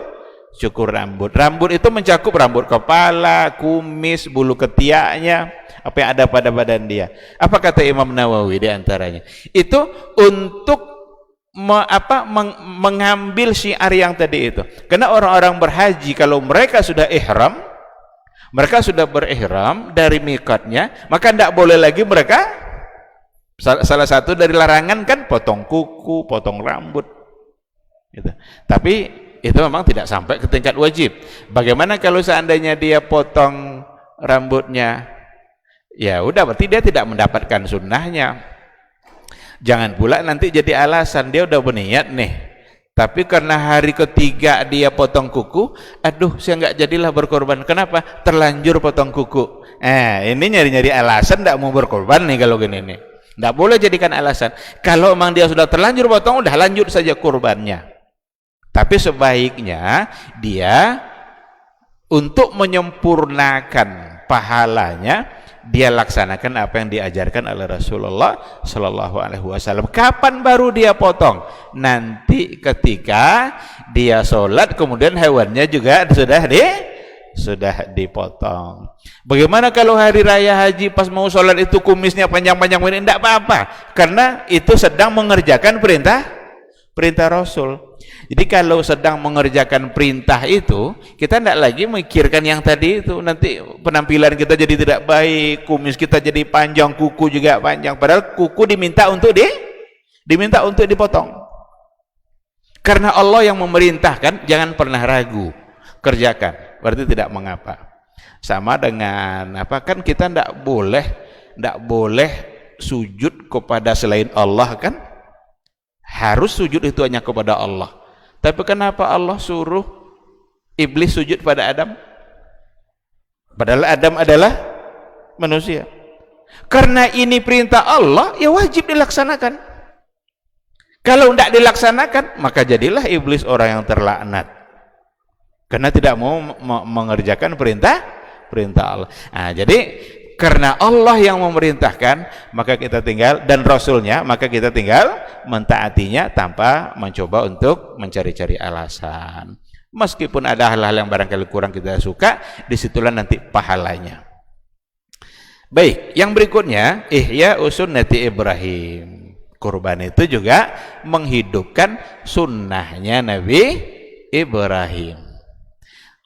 rambut. Rambut itu mencakup rambut kepala, kumis, bulu ketiaknya, apa yang ada pada badan dia. Apa kata Imam Nawawi di antaranya? Itu untuk mengambil syiar yang tadi itu. Karena orang-orang berhaji kalau mereka sudah ihram, mereka sudah berihram dari mikatnya, maka tidak boleh lagi mereka, salah satu dari larangan kan potong kuku, potong rambut gitu. Tapi itu memang tidak sampai ke tingkat wajib. Bagaimana kalau seandainya dia potong rambutnya? Ya udah, berarti dia tidak mendapatkan sunnahnya. Jangan pula nanti jadi alasan dia udah berniat nih, tapi karena hari ketiga dia potong kuku, aduh saya nggak jadilah berkorban. Kenapa? Terlanjur potong kuku. Ini nyari-nyari alasan tidak mau berkorban nih kalau gini nih. Tidak boleh jadikan alasan. Kalau memang dia sudah terlanjur potong, udah lanjut saja kurbannya. Tapi sebaiknya dia untuk menyempurnakan pahalanya, dia laksanakan apa yang diajarkan oleh Rasulullah Shallallahu Alaihi Wasallam. Kapan baru dia potong? Nanti ketika dia sholat, kemudian hewannya juga sudah dipotong. Bagaimana kalau hari raya haji pas mau sholat itu kumisnya panjang-panjang ini? Tidak apa-apa, karena itu sedang mengerjakan perintah Rasul. Jadi kalau sedang mengerjakan perintah itu, kita tidak lagi memikirkan yang tadi itu, nanti penampilan kita jadi tidak baik, kumis kita jadi panjang, kuku juga panjang, padahal kuku diminta untuk dipotong. Karena Allah yang memerintahkan, jangan pernah ragu, kerjakan, berarti tidak mengapa. Sama dengan apa, kan kita tidak boleh sujud kepada selain Allah, kan harus sujud itu hanya kepada Allah. Tapi kenapa Allah suruh iblis sujud pada Adam? Padahal Adam adalah manusia. Karena ini perintah Allah, ya wajib dilaksanakan. Kalau tidak dilaksanakan, maka jadilah iblis orang yang terlaknat, karena tidak mau mengerjakan perintah Allah. Jadi karena Allah yang memerintahkan, maka kita tinggal, dan Rasulnya, maka kita tinggal mentaatinya tanpa mencoba untuk mencari-cari alasan. Meskipun ada hal-hal yang barangkali kurang kita suka, disitulah nanti pahalanya. Baik, yang berikutnya, ihya sunnati Ibrahim. Kurban itu juga menghidupkan sunnahnya Nabi Ibrahim.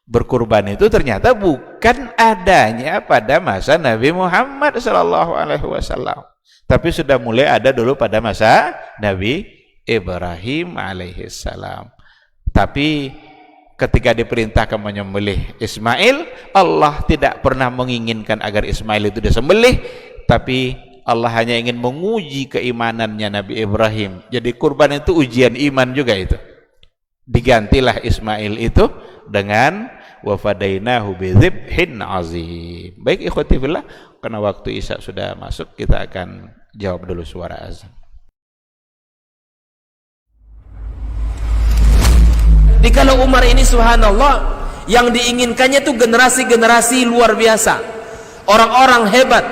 Berkurban itu ternyata bukan adanya pada masa Nabi Muhammad SAW, tapi sudah mulai ada dulu pada masa Nabi Ibrahim alaihissalam. Tapi ketika diperintahkan menyembelih Ismail, Allah tidak pernah menginginkan agar Ismail itu disembelih, tapi Allah hanya ingin menguji keimanannya Nabi Ibrahim. Jadi kurban itu ujian iman juga itu. Digantilah Ismail itu dengan wa fadainahu bidzibhin azim. Baik ikhwati fillah, karena waktu Isya sudah masuk, kita akan jawab dulu suara azan. Jadi kalau Umar ini subhanallah, yang diinginkannya itu generasi-generasi luar biasa, orang-orang hebat,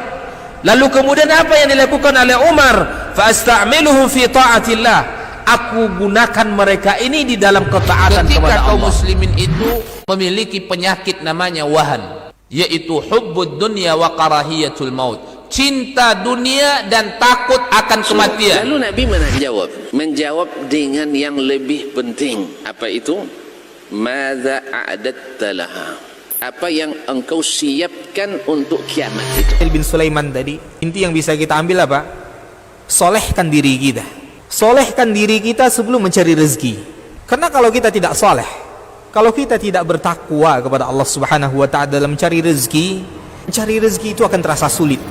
Lalu kemudian apa yang dilakukan oleh Umar? Fa asta'miluhum fi ta'atillah. Aku gunakan mereka ini di dalam ketaatan kepada Allah. Ketika kaum muslimin itu memiliki penyakit namanya wahan, yaitu hubbud dunya wa karahiyatul maut, cinta dunia dan takut akan kematian. Lalu Nabi menjawab dengan yang lebih penting. Apa itu? Madza a'adatta laha? Apa yang engkau siapkan untuk kiamat itu? Bin Sulaiman tadi, inti yang bisa kita ambil apa? Solehkan diri kita. Solehkan diri kita sebelum mencari rezeki. Karena kalau kita tidak soleh, kalau kita tidak bertakwa kepada Allah Subhanahu wa ta'ala dalam mencari rezeki itu akan terasa sulit.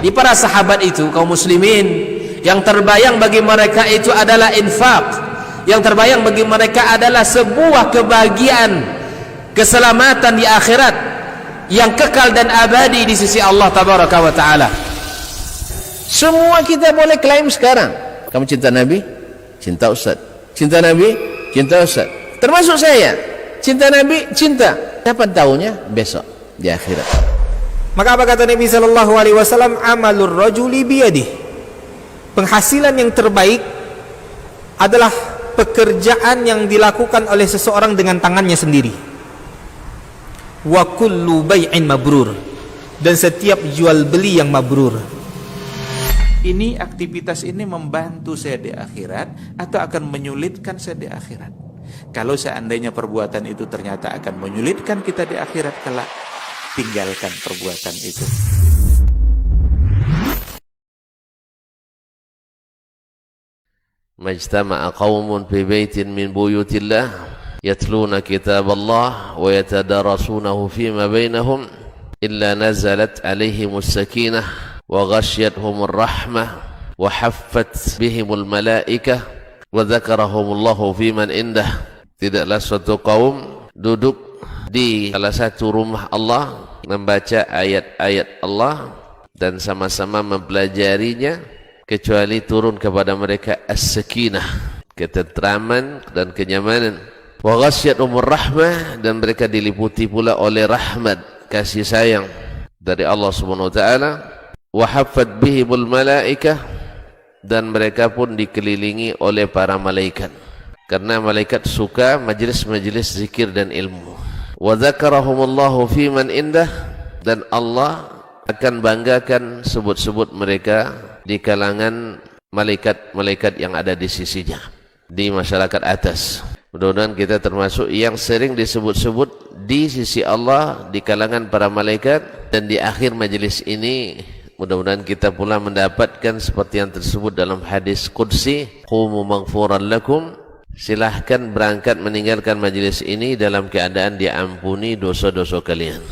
Di para sahabat itu, kaum muslimin, yang terbayang bagi mereka itu adalah infak. Yang terbayang bagi mereka adalah sebuah kebahagiaan, keselamatan di akhirat yang kekal dan abadi di sisi Allah Tabaraka wa Ta'ala. Semua kita boleh klaim sekarang. Kamu cinta Nabi? Cinta Ustaz. Cinta Nabi? Cinta Ustaz. Termasuk saya. Cinta Nabi? Cinta. Kapan tahunya? Besok di akhirat. Maka apa kata Nabi sallallahu alaihi wasallam? Amalur rajuli biyadihi. Penghasilan yang terbaik adalah pekerjaan yang dilakukan oleh seseorang dengan tangannya sendiri. Wa kullu bai'in mabrur, dan setiap jual beli yang mabrur. Ini aktivitas ini membantu saya di akhirat atau akan menyulitkan saya di akhirat? Kalau seandainya perbuatan itu ternyata akan menyulitkan kita di akhirat kelak, tinggalkan perbuatan itu. Majtama'a qaumun fi baitin min buyutillah yatluna kitaballah wa yatadarasunahu fima bainahum illa nazalat alaihimus sakinah wa ghasyiyatuhumur rahmah wa haffat bihimul malaikah wa dzakarahumullahu fiman indah. Tidaklah suatu kaum duduk di salah satu rumah Allah membaca ayat-ayat Allah dan sama-sama mempelajarinya, kecuali turun kepada mereka as-sakinah, ketentraman dan kenyamanan. Wa ghasyiyatuhumur rahmah, dan mereka diliputi pula oleh rahmat, kasih sayang dari Allah Subhanahu wa taala. Wa haffat bihimul malaikah, dan mereka pun dikelilingi oleh para malaikat, karena malaikat suka majlis-majlis zikir dan ilmu. Wa dzakarahumullahu fiman indah, dan Allah akan banggakan sebut-sebut mereka di kalangan malaikat-malaikat yang ada di sisinya, di masyarakat atas. Mudah-mudahan kita termasuk yang sering disebut-sebut di sisi Allah, di kalangan para malaikat, dan di akhir majelis ini mudah-mudahan kita pula mendapatkan seperti yang tersebut dalam hadis qudsi, qumu maghfuran lakum, silahkan berangkat meninggalkan majelis ini dalam keadaan diampuni dosa-dosa kalian.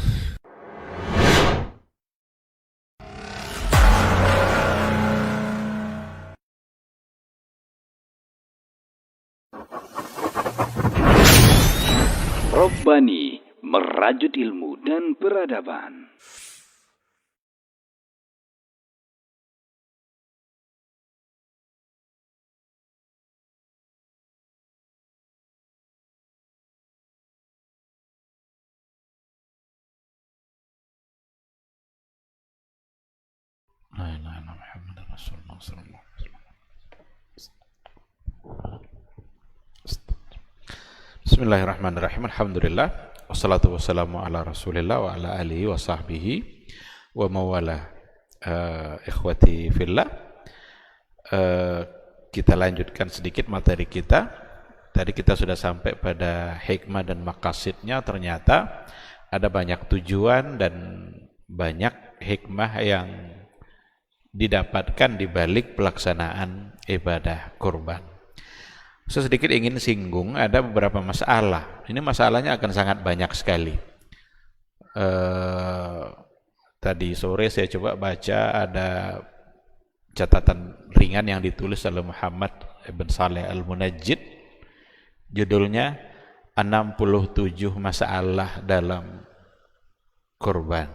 Robbani, merajut ilmu dan peradaban. La ilaha illallah Muhammadur Rasulullah sallallahu alaihi wasallam. Bismillahirrahmanirrahim. Alhamdulillah, wassalatu wassalamu ala Rasulillah wa ala alihi wa sahbihi wa mawala. Ikhwati fillah, kita lanjutkan sedikit materi kita. Tadi kita sudah sampai pada hikmah dan maqasidnya. Ternyata ada banyak tujuan dan banyak hikmah yang didapatkan di balik pelaksanaan ibadah kurban. Saya sedikit ingin singgung, ada beberapa masalah. Ini masalahnya akan sangat banyak sekali. Tadi sore saya coba baca, ada catatan ringan yang ditulis oleh Muhammad ibn Saleh al-Munajjid. Judulnya 67 masalah dalam kurban.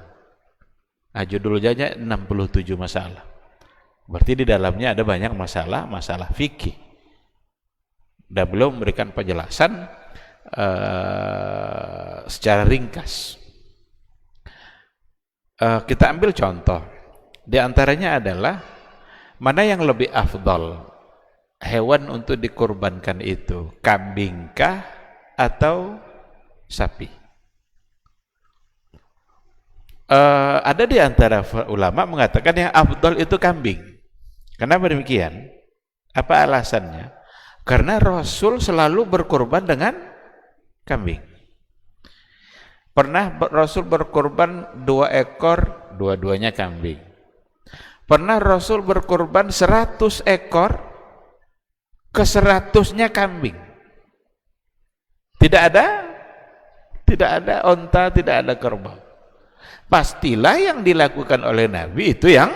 Nah, judulnya 67 masalah. Berarti di dalamnya ada banyak masalah fikih. Dan belum memberikan penjelasan secara ringkas. Kita ambil contoh. Di antaranya adalah mana yang lebih afdal hewan untuk dikurbankan itu, kambingkah atau sapi? Ada di antara ulama mengatakan yang afdal itu kambing. Kenapa demikian? Apa alasannya? Karena Rasul selalu berkurban dengan kambing. Pernah Rasul berkurban 2 ekor, dua-duanya kambing. Pernah Rasul berkurban 100 ekor, ke 100-nya kambing. Tidak ada onta, tidak ada kerbau. Pastilah yang dilakukan oleh Nabi itu yang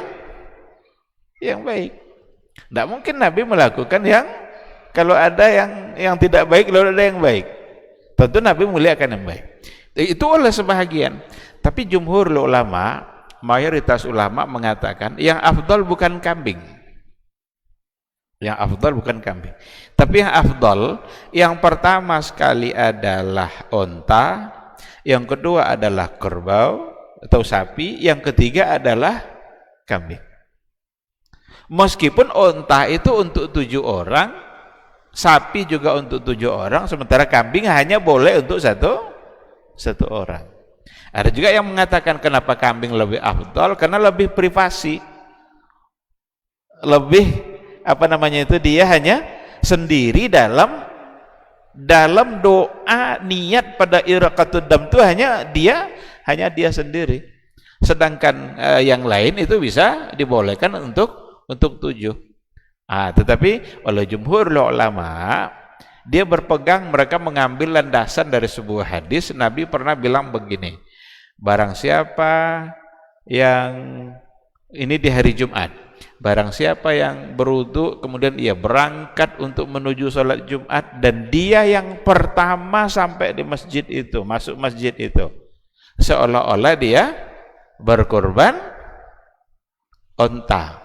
baik. Tidak mungkin Nabi melakukan yang kalau ada yang tidak baik, lalu ada yang baik. Tentu Nabi muliakan yang baik. Itu oleh sebahagian. Tapi jumhur ulama, mayoritas ulama mengatakan yang afdal bukan kambing. Yang afdal bukan kambing. Tapi yang afdal, yang pertama sekali adalah onta, yang kedua adalah kerbau atau sapi, yang ketiga adalah kambing. Meskipun onta itu untuk 7 orang, sapi juga untuk 7 orang, sementara kambing hanya boleh untuk satu orang. Ada juga yang mengatakan kenapa kambing lebih afdal, karena lebih privasi, lebih dia hanya sendiri dalam doa niat pada iraqatud dam itu hanya dia sendiri. Sedangkan yang lain itu bisa dibolehkan untuk 7. Tetapi oleh jumhur ulama, dia berpegang, mereka mengambil landasan dari sebuah hadis. Nabi pernah bilang begini, barang siapa yang ini di hari Jumat, barang siapa yang berwudu kemudian ia berangkat untuk menuju sholat Jumat dan dia yang pertama sampai di masjid itu, masuk masjid itu, seolah-olah dia berkorban onta.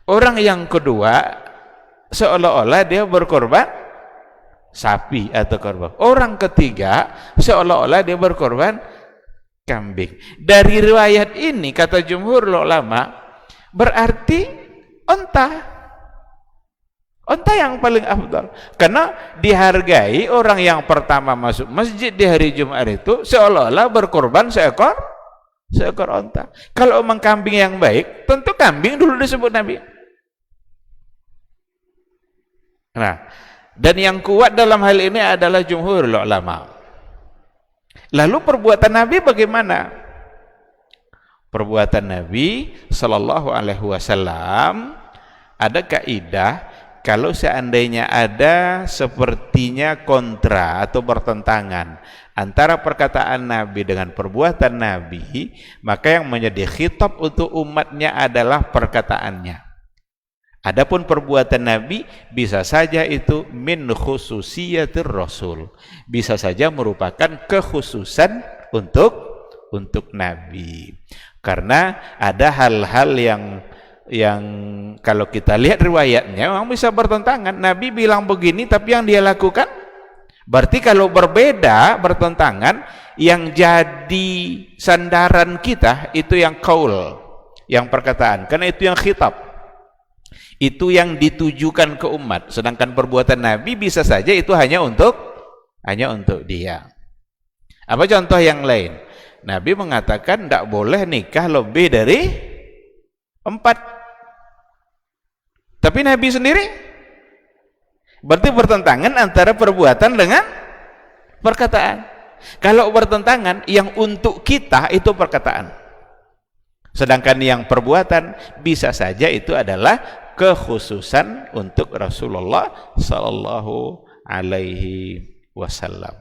Orang yang kedua seolah-olah dia berkorban sapi atau kerbau. Orang ketiga seolah-olah dia berkorban kambing. Dari riwayat ini kata jumhur ulama berarti onta yang paling afdal, karena dihargai orang yang pertama masuk masjid di hari Jumat itu seolah-olah berkorban seekor onta. Kalau memang kambing yang baik, tentu kambing dulu disebut Nabi. Nah, dan yang kuat dalam hal ini adalah jumhur ulama. Lalu perbuatan Nabi bagaimana? Perbuatan Nabi sallallahu alaihi wasallam ada kaidah, kalau seandainya ada sepertinya kontra atau bertentangan antara perkataan Nabi dengan perbuatan Nabi, maka yang menjadi khitab untuk umatnya adalah perkataannya. Adapun perbuatan Nabi bisa saja itu min khususiyatir Rasul, bisa saja merupakan kekhususan untuk Nabi. Karena ada hal-hal yang kalau kita lihat riwayatnya memang bisa bertentangan. Nabi bilang begini tapi yang dia lakukan, berarti kalau berbeda, bertentangan, yang jadi sandaran kita itu yang qaul, yang perkataan, karena itu yang khitab, itu yang ditujukan ke umat. Sedangkan perbuatan Nabi bisa saja itu hanya untuk dia. Apa contoh yang lain? Nabi mengatakan tidak boleh nikah lebih dari 4. Tapi Nabi sendiri, berarti bertentangan antara perbuatan dengan perkataan. Kalau bertentangan, yang untuk kita itu perkataan, sedangkan yang perbuatan bisa saja itu adalah kekhususan untuk Rasulullah sallallahu alaihi wasallam.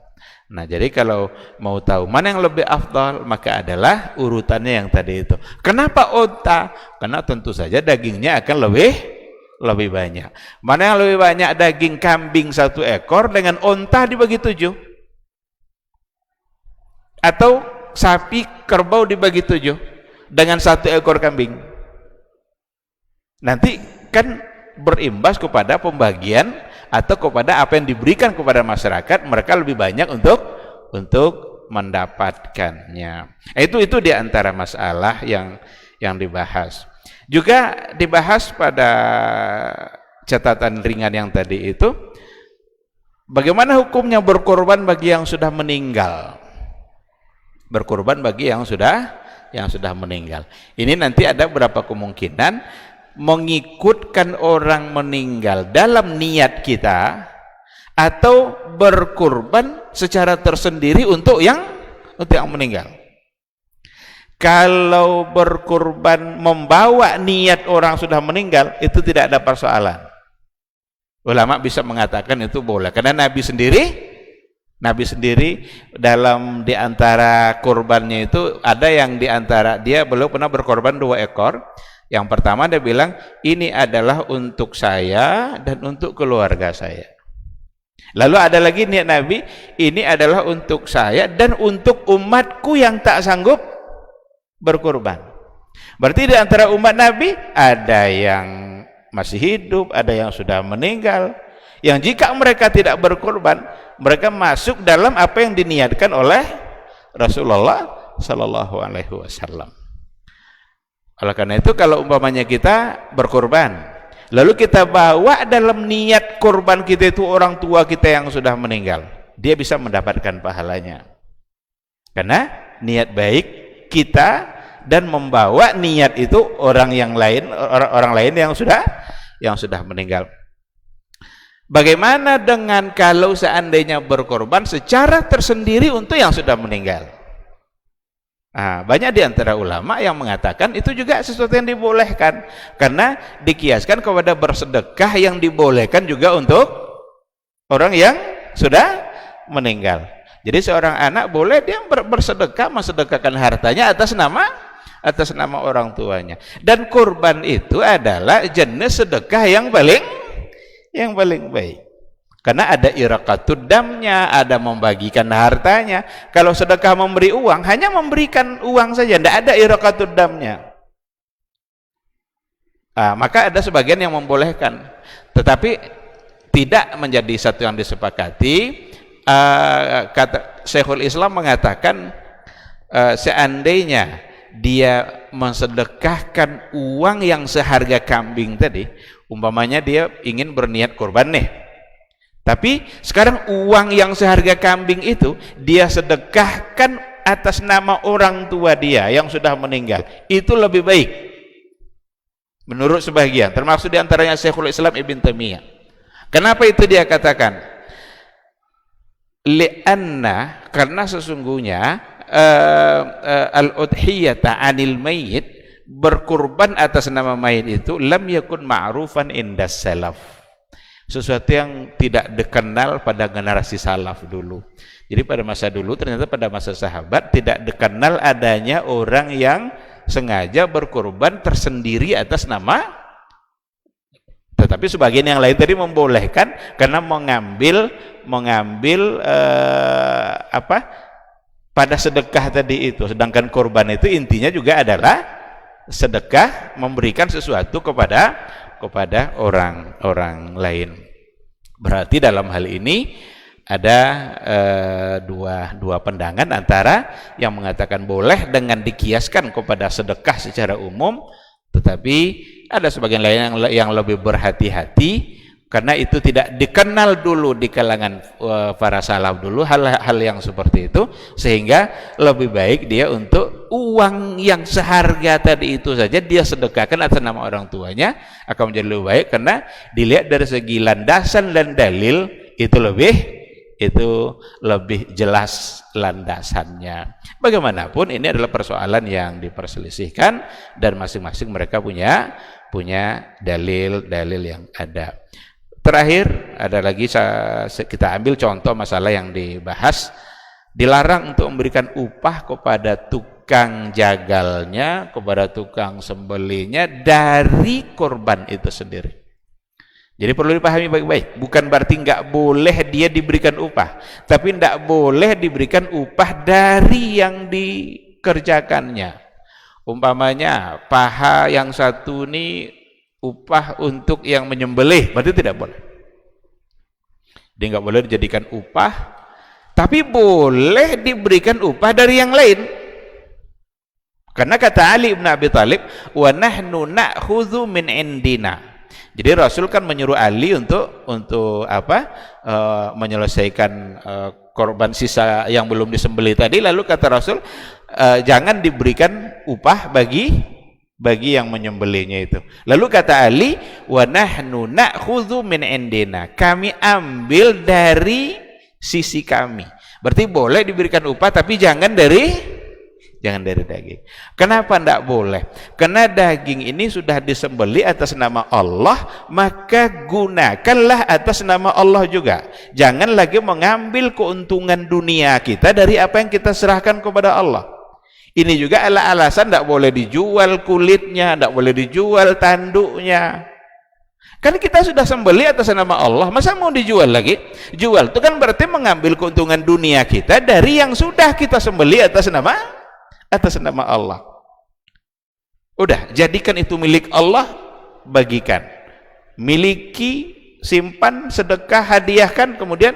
Nah, jadi kalau mau tahu mana yang lebih afdal, maka adalah urutannya yang tadi itu. Kenapa unta? Karena tentu saja dagingnya akan lebih banyak. Mana yang lebih banyak, daging kambing 1 ekor dengan unta dibagi 7, atau sapi kerbau dibagi 7 dengan 1 ekor kambing? Nanti kan berimbas kepada pembagian atau kepada apa yang diberikan kepada masyarakat, mereka lebih banyak untuk mendapatkannya. Itu di antara masalah yang dibahas. Juga dibahas pada catatan ringan yang tadi itu, bagaimana hukumnya berkorban bagi yang sudah meninggal. Berkorban bagi yang sudah meninggal. Ini nanti ada beberapa kemungkinan mengikutkan orang meninggal dalam niat kita, atau berkorban secara tersendiri untuk yang meninggal. Kalau berkorban membawa niat orang sudah meninggal, itu tidak ada persoalan. Ulama bisa mengatakan itu boleh, karena Nabi sendiri dalam diantara korbannya itu ada yang diantara dia beliau pernah berkorban 2 ekor. Yang pertama dia bilang, ini adalah untuk saya dan untuk keluarga saya. Lalu ada lagi niat Nabi, ini adalah untuk saya dan untuk umatku yang tak sanggup berkorban. Berarti di antara umat Nabi ada yang masih hidup, ada yang sudah meninggal, yang jika mereka tidak berkorban, mereka masuk dalam apa yang diniatkan oleh Rasulullah Sallallahu Alaihi Wasallam. Oleh karena itu, kalau umpamanya kita berkorban, lalu kita bawa dalam niat korban kita itu orang tua kita yang sudah meninggal, dia bisa mendapatkan pahalanya, karena niat baik kita dan membawa niat itu orang lain yang sudah meninggal. Bagaimana dengan kalau seandainya berkorban secara tersendiri untuk yang sudah meninggal? Banyak di antara ulama yang mengatakan itu juga sesuatu yang dibolehkan, karena dikiaskan kepada bersedekah yang dibolehkan juga untuk orang yang sudah meninggal. Jadi seorang anak boleh dia bersedekah, mensedekahkan hartanya atas nama orang tuanya. Dan kurban itu adalah jenis sedekah yang paling baik. Karena ada iraqatud damnya, ada membagikan hartanya. Kalau sedekah memberi uang, hanya memberikan uang saja, tidak ada iraqatud damnya. Maka ada sebagian yang membolehkan, tetapi tidak menjadi satu yang disepakati. Kata Syekhul Islam mengatakan, seandainya dia mensedekahkan uang yang seharga kambing tadi, umpamanya dia ingin berniat kurban nih, tapi sekarang uang yang seharga kambing itu dia sedekahkan atas nama orang tua dia yang sudah meninggal, itu lebih baik menurut sebagian, termasuk diantaranya Syekhul Islam Ibn Taimiyah. Kenapa itu dia katakan? Li'anna, karena sesungguhnya al-udhiyata anil mayyit, berkurban atas nama mayit itu lam yakun ma'rufan indas salaf, sesuatu yang tidak dikenal pada generasi salaf dulu. Jadi pada masa dulu, ternyata pada masa sahabat tidak dikenal adanya orang yang sengaja berkurban tersendiri atas nama. Tetapi sebagian yang lain tadi membolehkan karena mengambil pada sedekah tadi itu. Sedangkan kurban itu intinya juga adalah sedekah, memberikan sesuatu kepada orang lain. Berarti dalam hal ini ada dua pandangan, antara yang mengatakan boleh dengan dikiaskan kepada sedekah secara umum, tetapi ada sebagian lain yang lebih berhati-hati karena itu tidak dikenal dulu di kalangan para salaf dulu hal yang seperti itu, sehingga lebih baik dia untuk uang yang seharga tadi itu saja dia sedekahkan atas nama orang tuanya, akan menjadi lebih baik karena dilihat dari segi landasan dan dalil itu lebih jelas landasannya. Bagaimanapun ini adalah persoalan yang diperselisihkan dan masing-masing mereka punya dalil-dalil yang ada. Terakhir ada lagi, kita ambil contoh masalah yang dibahas, dilarang untuk memberikan upah kepada tukang jagalnya, kepada tukang sembelihnya dari korban itu sendiri. Jadi perlu dipahami baik-baik, bukan berarti nggak boleh dia diberikan upah, tapi nggak boleh diberikan upah dari yang dikerjakannya. Umpamanya paha yang satu ini upah untuk yang menyembelih, berarti tidak boleh. Dia nggak boleh dijadikan upah, tapi boleh diberikan upah dari yang lain. Karena kata Ali bin Abi Thalib, wa nahnu na'khudhu min indina. Jadi Rasul kan menyuruh Ali untuk apa? Menyelesaikan korban sisa yang belum disembelih tadi. Lalu kata Rasul, jangan diberikan upah bagi yang menyembelihnya itu. Lalu kata Ali, wa nahnu na'khudhu min indina. Kami ambil dari sisi kami. Berarti boleh diberikan upah, tapi jangan dari daging. Kenapa tidak boleh? Karena daging ini sudah disembelih atas nama Allah, maka gunakanlah atas nama Allah juga. Jangan lagi mengambil keuntungan dunia kita dari apa yang kita serahkan kepada Allah. Ini juga adalah alasan tidak boleh dijual kulitnya, tidak boleh dijual tanduknya. Kan kita sudah sembelih atas nama Allah, masa mau dijual lagi? Jual itu kan berarti mengambil keuntungan dunia kita dari yang sudah kita sembelih atas nama Allah. Udah, jadikan itu milik Allah, bagikan. Miliki, simpan, sedekah, hadiahkan, kemudian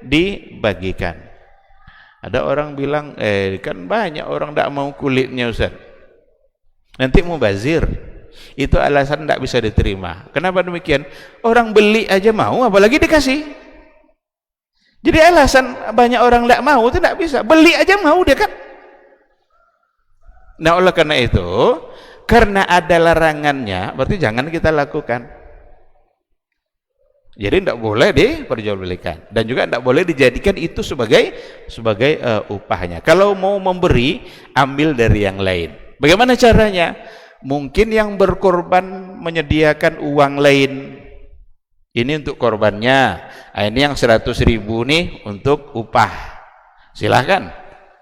dibagikan. Ada orang bilang, kan banyak orang tidak mau kulitnya Ustaz. Nanti mubazir. Itu alasan tidak bisa diterima. Kenapa demikian? Orang beli aja mau, apalagi dikasih. Jadi alasan banyak orang tidak mau itu tidak bisa. Beli aja mau dia kan. Nah, oleh karena itu, karena ada larangannya, berarti jangan kita lakukan. Jadi tidak boleh diperjualbelikan, dan juga tidak boleh dijadikan itu sebagai upahnya. Kalau mau memberi, ambil dari yang lain. Bagaimana caranya? Mungkin yang berkorban menyediakan uang lain. Ini untuk korbannya. Ini yang 100.000 nih untuk upah. Silahkan.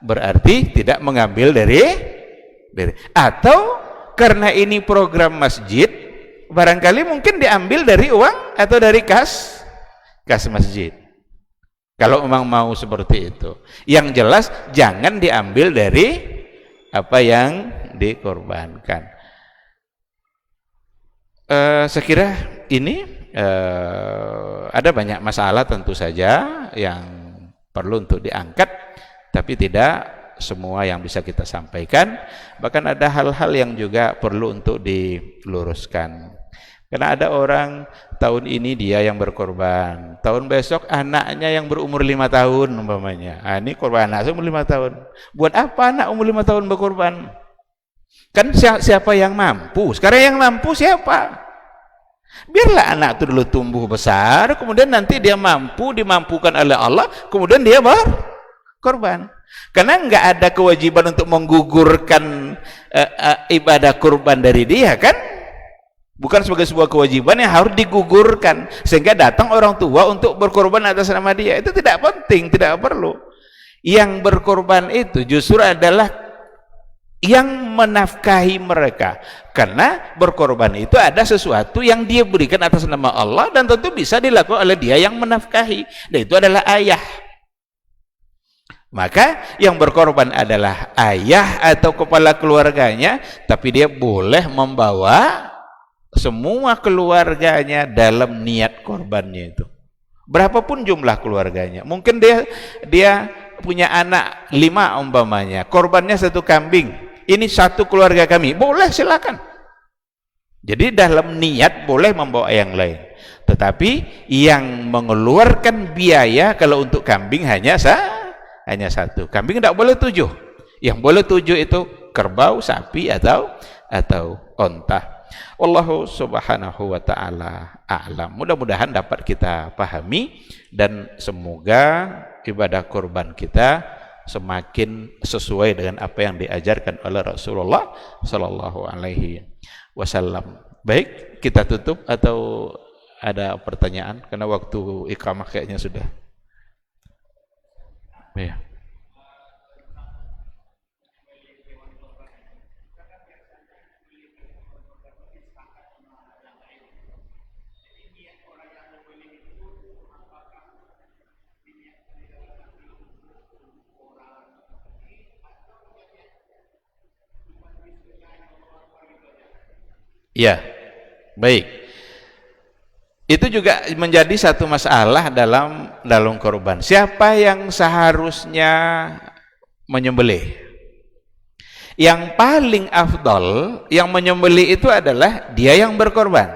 Berarti tidak mengambil dari atau karena ini program masjid, barangkali mungkin diambil dari uang atau dari kas masjid. Kalau memang mau seperti itu, yang jelas jangan diambil dari apa yang dikorbankan. Saya kira ini ada banyak masalah tentu saja yang perlu untuk diangkat, tapi tidak semua yang bisa kita sampaikan. Bahkan ada hal-hal yang juga perlu untuk diluruskan. Karena ada orang tahun ini dia yang berkorban, tahun besok anaknya yang berumur 5 tahun umpamanya. Ini korban anak umur 5 tahun. Buat apa anak umur 5 tahun berkorban? Kan siapa yang mampu? Sekarang yang mampu siapa? Biarlah anak itu dulu tumbuh besar, kemudian nanti dia dimampukan oleh Allah, kemudian dia berkorban. Karena enggak ada kewajiban untuk menggugurkan ibadah kurban dari dia kan, bukan sebagai sebuah kewajiban yang harus digugurkan sehingga datang orang tua untuk berkorban atas nama dia. Itu tidak penting, tidak perlu. Yang berkorban itu justru adalah yang menafkahi mereka, karena berkorban itu ada sesuatu yang dia berikan atas nama Allah dan tentu bisa dilakukan oleh dia yang menafkahi, dan itu adalah ayah. Maka yang berkorban adalah ayah atau kepala keluarganya, tapi dia boleh membawa semua keluarganya dalam niat korbannya itu. Berapapun jumlah keluarganya. Mungkin dia punya anak 5 umpamanya, korbannya 1 kambing. Ini 1 keluarga kami, boleh silakan. Jadi dalam niat boleh membawa yang lain. Tetapi yang mengeluarkan biaya kalau untuk kambing hanya 1. Kambing tidak boleh 7. Yang boleh 7 itu kerbau, sapi atau onta. Wallahu subhanahu wa ta'ala a'lam. Mudah-mudahan dapat kita pahami, dan semoga ibadah kurban kita semakin sesuai dengan apa yang diajarkan oleh Rasulullah sallallahu alaihi wasallam. Baik, kita tutup atau ada pertanyaan karena waktu iqamah kayaknya sudah. Ya. Ya, baik. Itu juga menjadi satu masalah dalam kurban. Siapa yang seharusnya menyembelih? Yang paling afdal yang menyembelih itu adalah dia yang berkorban.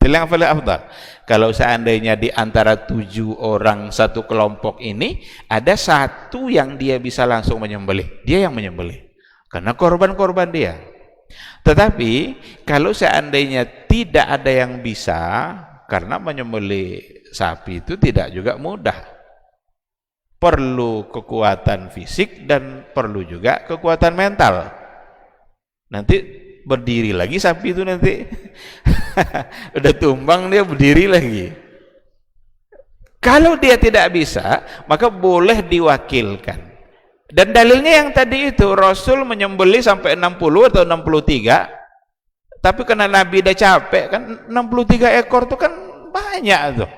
Itu yang paling afdal. Kalau seandainya di antara 7 orang satu kelompok ini ada satu yang dia bisa langsung menyembelih, dia yang menyembelih. Karena korban-korban dia. Tetapi kalau seandainya tidak ada yang bisa, karena menyembelih sapi itu tidak juga mudah. Perlu kekuatan fisik dan perlu juga kekuatan mental. Nanti berdiri lagi sapi itu nanti. Udah tumbang dia berdiri lagi. Kalau dia tidak bisa, maka boleh diwakilkan. Dan dalilnya yang tadi itu, Rasul menyembelih sampai 60 atau 63. Tapi karena Nabi udah capek kan, 63 ekor itu kan banyak tuh.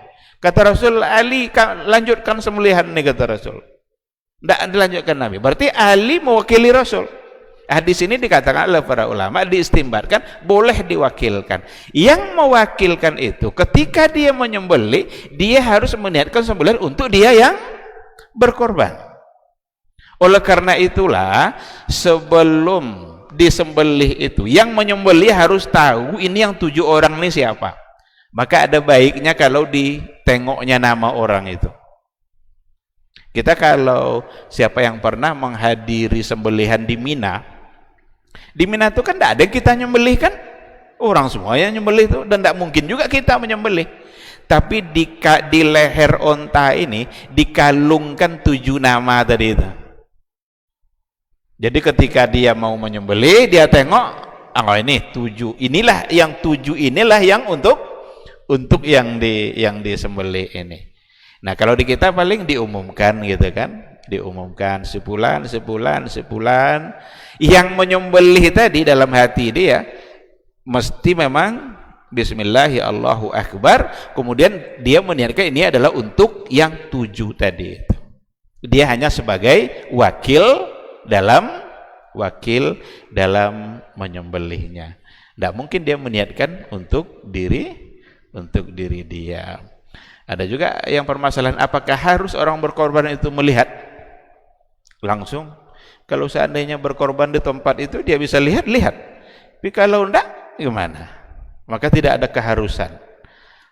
Kata Rasul, Ali lanjutkan sembelihan nih, kata Rasul. Tidak dilanjutkan Nabi. Berarti Ali mewakili Rasul. Hadis ini dikatakan oleh para ulama, diistimbatkan boleh diwakilkan. Yang mewakilkan itu ketika dia menyembelih, dia harus meniatkan sembelihan untuk dia yang berkorban. Oleh karena itulah sebelum disembelih itu, yang menyembelih harus tahu ini yang 7 orang ini siapa. Maka ada baiknya kalau ditengoknya nama orang itu. Kita kalau siapa yang pernah menghadiri sembelihan di Mina itu kan tidak ada yang kita nyembelih kan, orang semua yang nyembelih itu, dan tidak mungkin juga kita menyembelih. Tapi di leher onta ini dikalungkan 7 nama tadi itu. Jadi ketika dia mau menyembelih, dia tengok, oh ini 7, inilah yang 7, inilah yang untuk yang disembelih ini. Nah kalau di kita paling diumumkan gitu kan, diumumkan sebulan. Yang menyembelih tadi dalam hati dia mesti memang Bismillah, Allahu Akbar, kemudian dia meniatkan ini adalah untuk yang 7 tadi. Dia hanya sebagai wakil dalam menyembelihnya. Tidak mungkin dia meniatkan untuk diri dia. Ada juga yang permasalahan, apakah harus orang berkorban itu melihat langsung? Kalau seandainya berkorban di tempat itu dia bisa lihat. Tapi kalau enggak gimana? Maka tidak ada keharusan.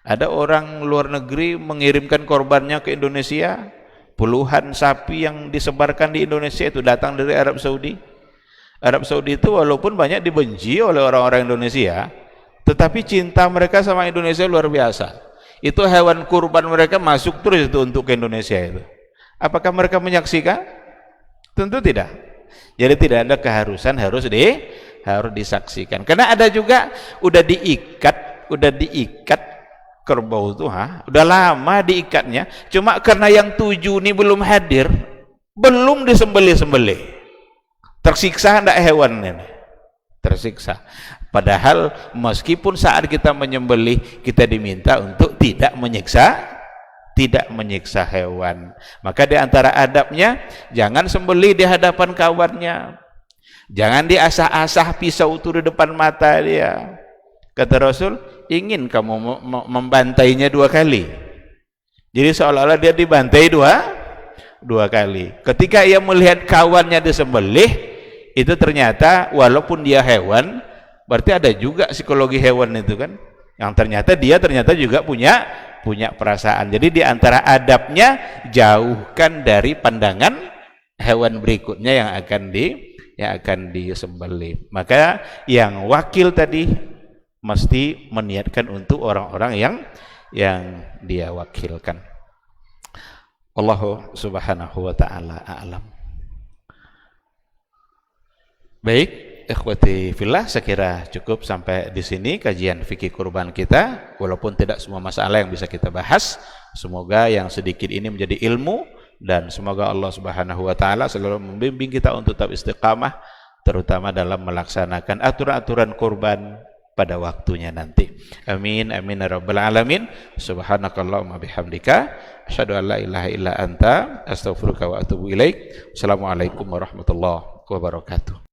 Ada orang luar negeri mengirimkan korbannya ke Indonesia. Puluhan sapi yang disebarkan di Indonesia itu datang dari Arab Saudi. Arab Saudi itu walaupun banyak dibenci oleh orang-orang Indonesia, tetapi cinta mereka sama Indonesia luar biasa. Itu hewan kurban mereka masuk terus itu untuk ke Indonesia itu. Apakah mereka menyaksikan? Tentu tidak. Jadi tidak ada keharusan harus disaksikan. Karena ada juga udah diikat kerbau itu, udah lama diikatnya, cuma karena yang 7 ini belum hadir, belum disembelih. Tersiksa enggak hewan ini? Tersiksa. Padahal meskipun saat kita menyembelih kita diminta untuk tidak menyiksa hewan. Maka di antara adabnya jangan sembelih di hadapan kawannya. Jangan diasah-asah pisau itu di depan mata dia. Kata Rasul, ingin kamu membantainya 2 kali. Jadi seolah-olah dia dibantai dua kali. Ketika ia melihat kawannya disembelih, itu ternyata walaupun dia hewan, berarti ada juga psikologi hewan itu kan, yang ternyata dia juga punya perasaan. Jadi di antara adabnya, jauhkan dari pandangan hewan berikutnya yang akan disembelih. Maka yang wakil tadi mesti meniatkan untuk orang-orang yang dia wakilkan. Allah subhanahu wa ta'ala a'lam. Baik, ikhwati fillah, saya kira cukup sampai di sini kajian fikih kurban kita. Walaupun tidak semua masalah yang bisa kita bahas, semoga yang sedikit ini menjadi ilmu, dan semoga Allah subhanahu wa ta'ala selalu membimbing kita untuk tetap istiqamah, terutama dalam melaksanakan aturan-aturan kurban pada waktunya nanti. Amin amin ya rabbal alamin. Subhanakallahumma bihamdika asyhadu an la ilaha illa anta astaghfiruka wa atubu ilaik. Assalamualaikum warahmatullahi wabarakatuh.